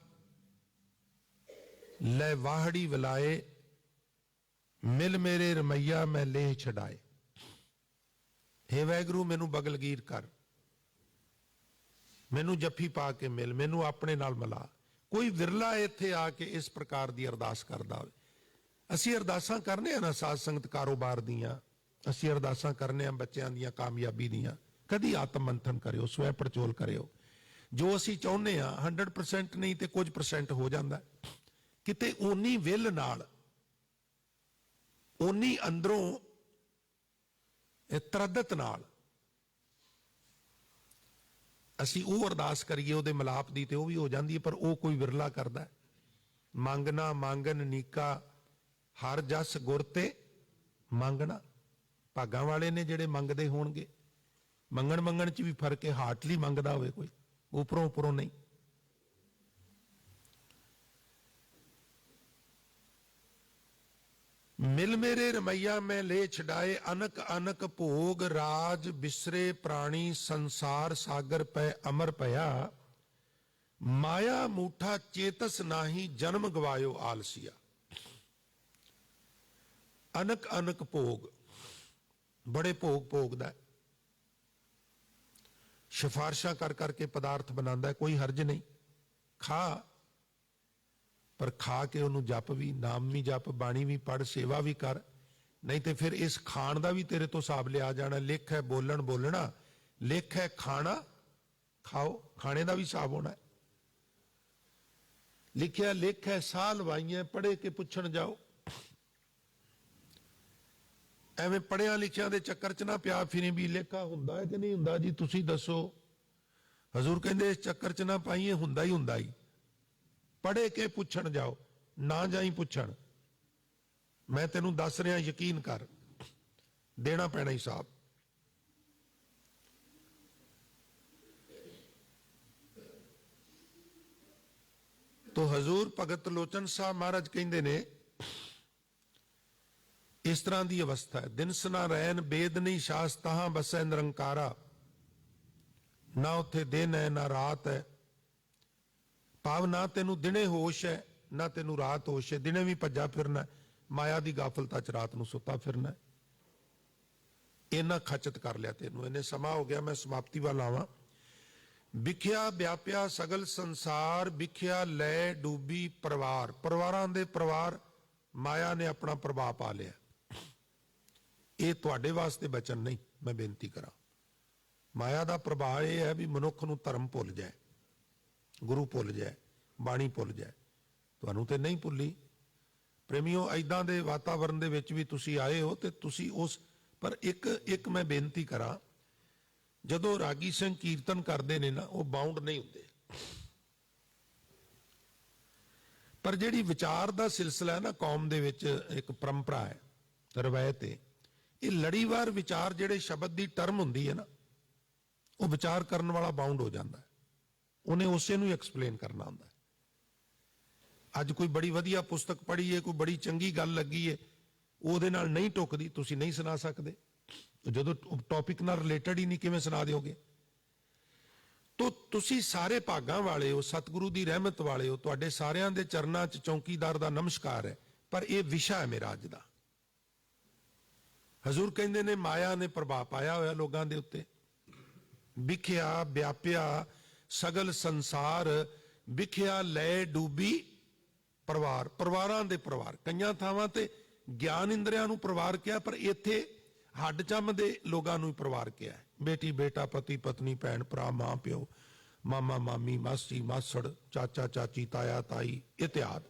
ਲੈ ਵਾਹੜੀ ਵਲਾਏ। ਮਿਲ ਮੇਰੇ ਰਮਈਆ ਮੈਂ ਲੇਹ ਛਡਾਏ। हे ਵੈਗਰੂ ਮੈਨੂੰ ਬਗਲਗੀਰ ਕਰ, ਮੈਨੂੰ ਜੱਫੀ ਪਾ ਕੇ ਮਿਲ, ਮੈਨੂੰ ਆਪਣੇ ਨਾਲ ਮਿਲਾ। ਕੋਈ ਵਿਰਲਾ ਇੱਥੇ ਆ ਕੇ ਇਸ ਪ੍ਰਕਾਰ ਦੀ ਅਰਦਾਸ ਕਰਦਾ ਹੋਵੇ। ਅਸੀਂ ਅਰਦਾਸਾਂ ਕਰਨੇ ਆ ਨਾ ਸਾਧ ਸੰਗਤ ਕਾਰੋਬਾਰ ਦੀਆਂ, ਅਸੀਂ ਅਰਦਾਸਾਂ ਕਰਨੇ ਆ ਬੱਚਿਆਂ ਦੀਆਂ ਕਾਮਯਾਬੀ ਦੀਆਂ। ਕਦੀ ਆਤਮ ਮੰਥਨ ਕਰਿਓ, ਸਵੈ ਪੜਚੋਲ ਕਰਿਓ। ਜੋ ਅਸੀਂ ਚਾਹੁੰਦੇ ਆ 100% ਨਹੀਂ ਤੇ ਕੁਝ % ਹੋ ਜਾਂਦਾ। ਕਿਤੇ ਓਨੀ ਵਿਲ ਨਾਲ, ਓਨੀ ਅੰਦਰੋਂ ਤਰਦਤ ਨਾਲ ਅਸੀਂ ਉਹ ਅਰਦਾਸ ਕਰੀਏ ਉਹਦੇ ਮਿਲਾਪ ਦੀ, ਤੇ ਉਹ ਵੀ ਹੋ ਜਾਂਦੀ ਹੈ। ਪਰ ਉਹ ਕੋਈ ਵਿਰਲਾ ਕਰਦਾ। ਮੰਗਣਾ ਮੰਗਨ ਨੀਕਾ ਹਰ ਜਸ ਗੁਰ ਤੇ ਮੰਗਣਾ। ਭਾਗਾਂ ਵਾਲੇ ਨੇ ਜਿਹੜੇ ਮੰਗਦੇ ਹੋਣਗੇ। ਮੰਗਣ ਚ ਵੀ ਫਰਕ ਹੈ। ਹਾਰਟਲੀ ਮੰਗਦਾ ਹੋਵੇ ਕੋਈ, ਉਪਰੋਂ ਉਪਰੋਂ ਨਹੀਂ। ਮਿਲ ਮੇਰੇ ਰਮਈਆ ਮੈਂ ਲੈ ਛਡਾਏ। ਅਨਕ ਅਨਕ ਭੋਗ ਰਾਜ ਬਿਸਰੇ ਪ੍ਰਾਣੀ। ਸੰਸਾਰ ਸਾਗਰ ਪੈ ਅਮਰ ਭਇਆ। ਮਾਇਆ ਮੂਠਾ ਚੇਤਸ ਨਾਹੀ ਜਨਮ ਗਵਾਇਓ ਆਲਸੀਆ। ਅਨਕ ਅਨਕ ਭੋਗ, ਬੜੇ ਭੋਗ ਭੋਗਦਾ। ਸਿਫਾਰਸ਼ਾਂ ਕਰ ਕਰਕੇ ਪਦਾਰਥ ਬਣਾਉਂਦਾ। ਕੋਈ ਹਰਜ ਨਹੀਂ, ਖਾ। पर खा के ਉਹਨੂੰ जप भी, नाम भी जप, बाणी भी पढ़, सेवा भी कर, नहीं तो फिर इस खाण का भी तेरे तो हिसाब लिया जाना। लिख है बोलन बोलना, लिख है खाना खाओ, खाने का भी हिसाब होना है। लिखिया लिख है साह लवाइया, पढ़े के पुछण जाओ। ਐਵੇਂ ਪੜਿਆਂ ਲਿਖਿਆਂ ਦੇ ਚੱਕਰ 'ਚ ਨਾ ਪਿਆ ਫਿਰੀ ਵੀ ਲੇਖਾ ਹੁੰਦਾ ਹੈ ਕਿ ਨਹੀਂ ਹੁੰਦਾ ਜੀ, ਤੁਸੀਂ ਦੱਸੋ। ਹਜ਼ੂਰ ਕਹਿੰਦੇ ਇਸ ਚੱਕਰ 'ਚ ਨਾ ਪਾਈਏ, ਹੁੰਦਾ ਹੀ ਹੁੰਦਾ ਹੀ। ਪੜ੍ਹੇ ਕੇ ਪੁੱਛਣ ਜਾਓ, ਨਾ ਜਾਈ ਪੁੱਛਣ। ਮੈਂ ਤੈਨੂੰ ਦੱਸ ਰਿਹਾ, ਯਕੀਨ ਕਰ, ਦੇਣਾ ਪੈਣਾ ਹਿਸਾਬ। ਤੋ ਹਜ਼ੂਰ ਭਗਤ ਲੋਚਨ ਸਾਹਿਬ ਮਹਾਰਾਜ ਕਹਿੰਦੇ ਨੇ इस तरह की अवस्था है। दिन सना रैन बेद नहीं शास, तहां बसै निरंकारा, ना उत्थे दिन है ना रात है। भाव ना तेनू दिने होश है ना तेनू रात होश है। दिने भी भज्जा फिरना, माया की गाफलता च रात नू सुता फिरना। इन्ना खचत कर लिया तेनू, इन्हें समा हो गया। मैं समाप्ति वाल आवां। विख्या व्याप्या सगल संसार, विख्या लै डूबी परिवार। परिवारां दे परिवार माया ने अपना प्रभाव पा लिया। ਇਹ ਤੁਹਾਡੇ ਵਾਸਤੇ ਬਚਨ ਨਹੀਂ, ਮੈਂ ਬੇਨਤੀ ਕਰਾਂ। ਮਾਇਆ ਦਾ ਪ੍ਰਭਾਵ ਇਹ ਹੈ ਵੀ ਮਨੁੱਖ ਨੂੰ ਧਰਮ ਭੁੱਲ ਜਾਏ, ਗੁਰੂ ਭੁੱਲ ਜਾਏ, ਬਾਣੀ ਭੁੱਲ ਜਾਏ। ਤੁਹਾਨੂੰ ਤੇ ਨਹੀਂ ਭੁੱਲੀ ਪ੍ਰੇਮੀਓ। ਐਦਾਂ ਦੇ ਵਾਤਾਵਰਣ ਦੇ ਵਿੱਚ ਵੀ ਤੁਸੀਂ ਆਏ ਹੋ ਤੇ ਤੁਸੀਂ ਉਸ ਪਰ ਇੱਕ ਮੈਂ ਬੇਨਤੀ ਕਰਾਂ, ਜਦੋਂ ਰਾਗੀ ਸਿੰਘ ਕੀਰਤਨ ਕਰਦੇ ਨੇ ਨਾ, ਉਹ ਬਾਉਂਡ ਨਹੀਂ ਹੁੰਦੇ। ਪਰ ਜਿਹੜੀ ਵਿਚਾਰ ਦਾ ਸਿਲਸਿਲਾ ਹੈ ਨਾ ਕੌਮ ਦੇ ਵਿੱਚ, ਇੱਕ ਪਰੰਪਰਾ ਹੈ, ਰਵਾਇਤ ਹੈ, ਇਹ ਲੜੀਵਾਰ ਵਿਚਾਰ ਜਿਹੜੇ ਸ਼ਬਦ ਦੀ ਟਰਮ ਹੁੰਦੀ ਹੈ ਨਾ, ਉਹ ਵਿਚਾਰ ਕਰਨ ਵਾਲਾ ਬਾਉਂਡ ਹੋ ਜਾਂਦਾ ਹੈ। ਉਹਨੇ ਉਸੇ ਨੂੰ ਐਕਸਪਲੇਨ ਕਰਨਾ ਹੁੰਦਾ ਹੈ। ਅੱਜ ਕੋਈ ਬੜੀ ਵਧੀਆ ਪੁਸਤਕ ਪੜ੍ਹੀ ਹੈ, ਕੋਈ ਬੜੀ ਚੰਗੀ ਗੱਲ ਲੱਗੀ ਹੈ, ਉਹਦੇ ਨਾਲ ਨਹੀਂ ਟੁੱਕਦੀ, ਤੁਸੀਂ ਨਹੀਂ ਸੁਣਾ ਸਕਦੇ। ਜਦੋਂ ਟੌਪਿਕ ਨਾਲ ਰਿਲੇਟਡ ਹੀ ਨਹੀਂ, ਕਿਵੇਂ ਸੁਣਾ ਦਿਓਗੇ? ਤੋ ਤੁਸੀਂ ਸਾਰੇ ਭਾਗਾਂ ਵਾਲੇ ਹੋ, ਸਤਿਗੁਰੂ ਦੀ ਰਹਿਮਤ ਵਾਲੇ ਹੋ, ਤੁਹਾਡੇ ਸਾਰਿਆਂ ਦੇ ਚਰਨਾਂ 'ਚ ਚੌਂਕੀਦਾਰ ਦਾ ਨਮਸਕਾਰ ਹੈ। ਪਰ ਇਹ ਵਿਸ਼ਾ ਹੈ ਮੇਰਾ ਅੱਜ ਦਾ। ਹਜ਼ੂਰ ਕਹਿੰਦੇ ਨੇ ਮਾਇਆ ਨੇ ਪ੍ਰਭਾਵ ਪਾਇਆ ਹੋਇਆ ਲੋਕਾਂ ਦੇ ਉੱਤੇ। ਵਿਖਿਆ ਵਿਆਪਿਆ ਸਗਲ ਸੰਸਾਰ, ਵਿਖਿਆ ਲੈ ਡੂਬੀ ਪਰਿਵਾਰ। ਪਰਿਵਾਰਾਂ ਦੇ ਪਰਿਵਾਰ, ਕਈਆਂ ਥਾਵਾਂ ਤੇ ਗਿਆਨ ਇੰਦਰੀਆਂ ਨੂੰ ਪਰਿਵਾਰ ਕਿਹਾ, ਪਰ ਇੱਥੇ ਹੱਡ ਚੰਮ ਦੇ ਲੋਕਾਂ ਨੂੰ ਹੀ ਪਰਿਵਾਰ ਕਿਹਾ ਹੈ। ਬੇਟੀ ਬੇਟਾ, ਪਤੀ ਪਤਨੀ, ਭੈਣ ਭਰਾ, ਮਾਂ ਪਿਓ, ਮਾਮਾ ਮਾਮੀ, ਮਾਸੀ ਮਾਸੜ, ਚਾਚਾ ਚਾਚੀ, ਤਾਇਆ ਤਾਈ ਇਤਿਆਦ,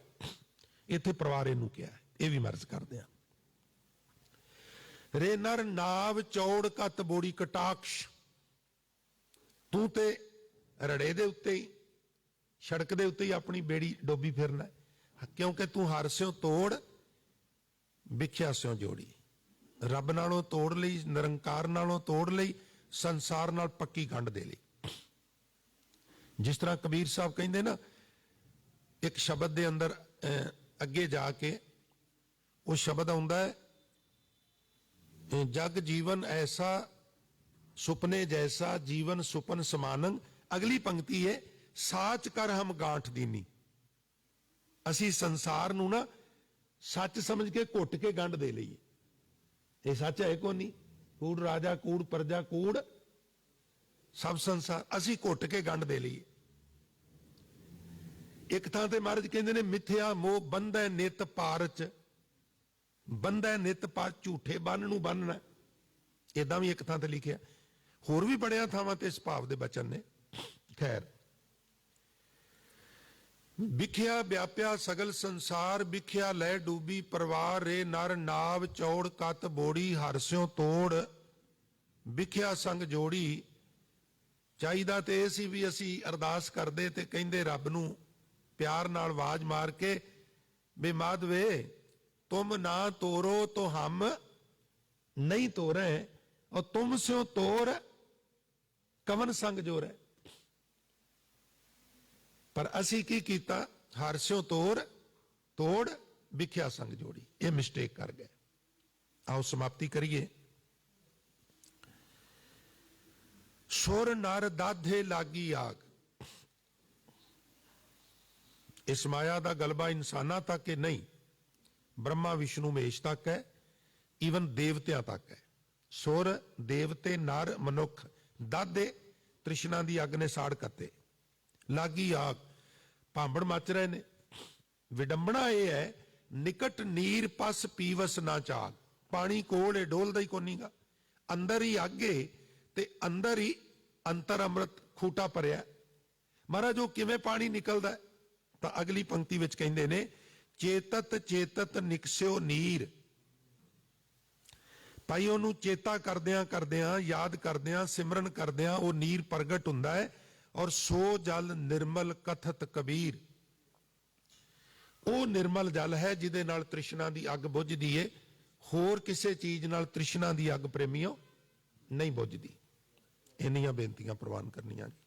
ਇੱਥੇ ਪਰਿਵਾਰ ਇਹਨੂੰ ਕਿਹਾ ਹੈ। ਇਹ ਵੀ ਮਰਜ਼ ਕਰਦੇ ਆ। ਰੇ ਨਰ ਨਾਵ ਚੌੜ ਕਤ ਬੋੜੀ ਕਟਾਕਸ਼। ਤੂੰ ਤੇ ਰੜੇ ਦੇ ਉੱਤੇ ਹੀ, ਸੜਕ ਦੇ ਉੱਤੇ ਹੀ ਆਪਣੀ ਬੇੜੀ ਡੋਬੀ ਫਿਰਨਾ, ਕਿਉਂਕਿ ਤੂੰ ਹਰ ਸਿਓ ਤੋੜ, ਵਿਖਿਆ ਸਿਓ ਜੋੜੀ। ਰੱਬ ਨਾਲੋਂ ਤੋੜ ਲਈ, ਨਿਰੰਕਾਰ ਨਾਲੋਂ ਤੋੜ ਲਈ, ਸੰਸਾਰ ਨਾਲ ਪੱਕੀ ਗੰਢ ਦੇ ਲਈ। ਜਿਸ ਤਰ੍ਹਾਂ ਕਬੀਰ ਸਾਹਿਬ ਕਹਿੰਦੇ ਨਾ, ਇੱਕ ਸ਼ਬਦ ਦੇ ਅੰਦਰ ਅੱਗੇ ਜਾ ਕੇ ਉਹ ਸ਼ਬਦ ਆਉਂਦਾ ਹੈ, जग जीवन ऐसा सुपने जैसा, जीवन सुपन समानंग। अगली पंक्ति है, साच कर हम गांठ दीनी। असी संसार नू ना सच समझ के घुट के गंढ दे लईए। ये सच है को नहीं? कूड़ राजा कूड़ प्रजा कूड़ सब संसार, असी घुट के गंढ दे लईए। एक थां ते महाराज कहंदे ने, मिथ्या मोह बंधै नित पारच। ਬੰਦਾ ਨਿਤ ਪਾ, ਝੂਠੇ ਬੰਨ ਨੂੰ ਬੰਨਣਾ। ਇਦਾਂ ਵੀ ਇੱਕ ਥਾਂ ਤੇ ਲਿਖਿਆ। ਹੋਰ ਵੀ ਬੜਿਆਂ ਥਾਵਾਂ ਤੇ ਇਸ ਭਾਵ ਦੇ ਬਚਨ ਨੇ। ਖੈਰ, ਵਿਖਿਆ ਵਿਆਪਿਆ ਸਗਲ ਸੰਸਾਰ, ਵਿਖਿਆ ਲੈ ਡੂਬੀ ਪਰਿਵਾਰ। ਰੇ ਨਰ ਨਾਵ ਚੌੜ ਕਤ ਬੋੜੀ, ਹਰਸਿਓ ਤੋੜ ਵਿਖਿਆ ਸੰਗ ਜੋੜੀ। ਚਾਹੀਦਾ ਤੇ ਇਹ ਸੀ ਵੀ ਅਸੀਂ ਅਰਦਾਸ ਕਰਦੇ ਤੇ ਕਹਿੰਦੇ ਰੱਬ ਨੂੰ ਪਿਆਰ ਨਾਲ ਆਵਾਜ਼ ਮਾਰ ਕੇ, ਬੇ ਮਾਧਵੇ तुम ना तोरो तो हम नहीं तोरे, और तुम स्यो तोर कवन संग जोर है। पर असी की कीता, हर स्यो तोर तोड़ विख्या संग जोड़ी। ये मिस्टेक कर गए। आओ समाप्ति करिए। सुर नर दाधे लागी आग। इस माया का गलबा इंसाना तक के नहीं, ब्रह्मा विष्णु महेश तक है, ईवन देवतियां तक है। सुर देवते नर मनुख दादे तृष्णा की अग ने साड़ कते। लागी आग, भांबड़ मच रहे ने। ਵਿਡੰਬਣਾ ਇਹ ਹੈ, ਨਿਕਟ ਨੀਰ ਪਸ ਪੀਵਸ ਨਾ ਚਾਗ। ਪਾਣੀ ਕੋਲ ਏ, ਡੋਲਦਾ ਹੀ ਕੋਨੀਗਾ। ਅੰਦਰ ਹੀ ਅੱਗ ਏ ਤੇ ਅੰਦਰ ਹੀ ਅੰਤਰ ਅੰਮ੍ਰਿਤ ਖੂਟਾ ਭਰਿਆ। ਮਹਾਰਾਜ ਉਹ ਕਿਵੇਂ ਪਾਣੀ ਨਿਕਲਦਾ? ਤਾਂ ਅਗਲੀ ਪੰਕਤੀ ਵਿੱਚ ਕਹਿੰਦੇ ਨੇ, ਚੇਤਤ ਚੇਤਤ ਨਿਕਸਿਓ ਨੀਰ। ਭਾਈ ਉਹਨੂੰ ਚੇਤਾ ਕਰਦਿਆਂ ਕਰਦਿਆਂ, ਯਾਦ ਕਰਦਿਆਂ, ਸਿਮਰਨ ਕਰਦਿਆਂ ਉਹ ਨੀਰ ਪ੍ਰਗਟ ਹੁੰਦਾ ਹੈ। ਔਰ ਸੋ ਜਲ ਨਿਰਮਲ ਕਥਤ ਕਬੀਰ। ਉਹ ਨਿਰਮਲ ਜਲ ਹੈ ਜਿਹਦੇ ਨਾਲ ਤ੍ਰਿਸ਼ਨਾ ਦੀ ਅੱਗ ਬੁਝਦੀ ਏ। ਹੋਰ ਕਿਸੇ ਚੀਜ਼ ਨਾਲ ਤ੍ਰਿਸ਼ਨਾ ਦੀ ਅੱਗ ਪ੍ਰੇਮੀਓ ਨਹੀਂ ਬੁਝਦੀ। ਇੰਨੀਆਂ ਬੇਨਤੀਆਂ ਪ੍ਰਵਾਨ ਕਰਨੀਆਂ ਜੀ।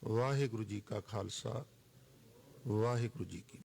ਵਾਹਿਗੁਰੂ ਜੀ ਕਾ ਖਾਲਸਾ, ਵਾਹਿਗੁਰੂ ਜੀ ਕੀ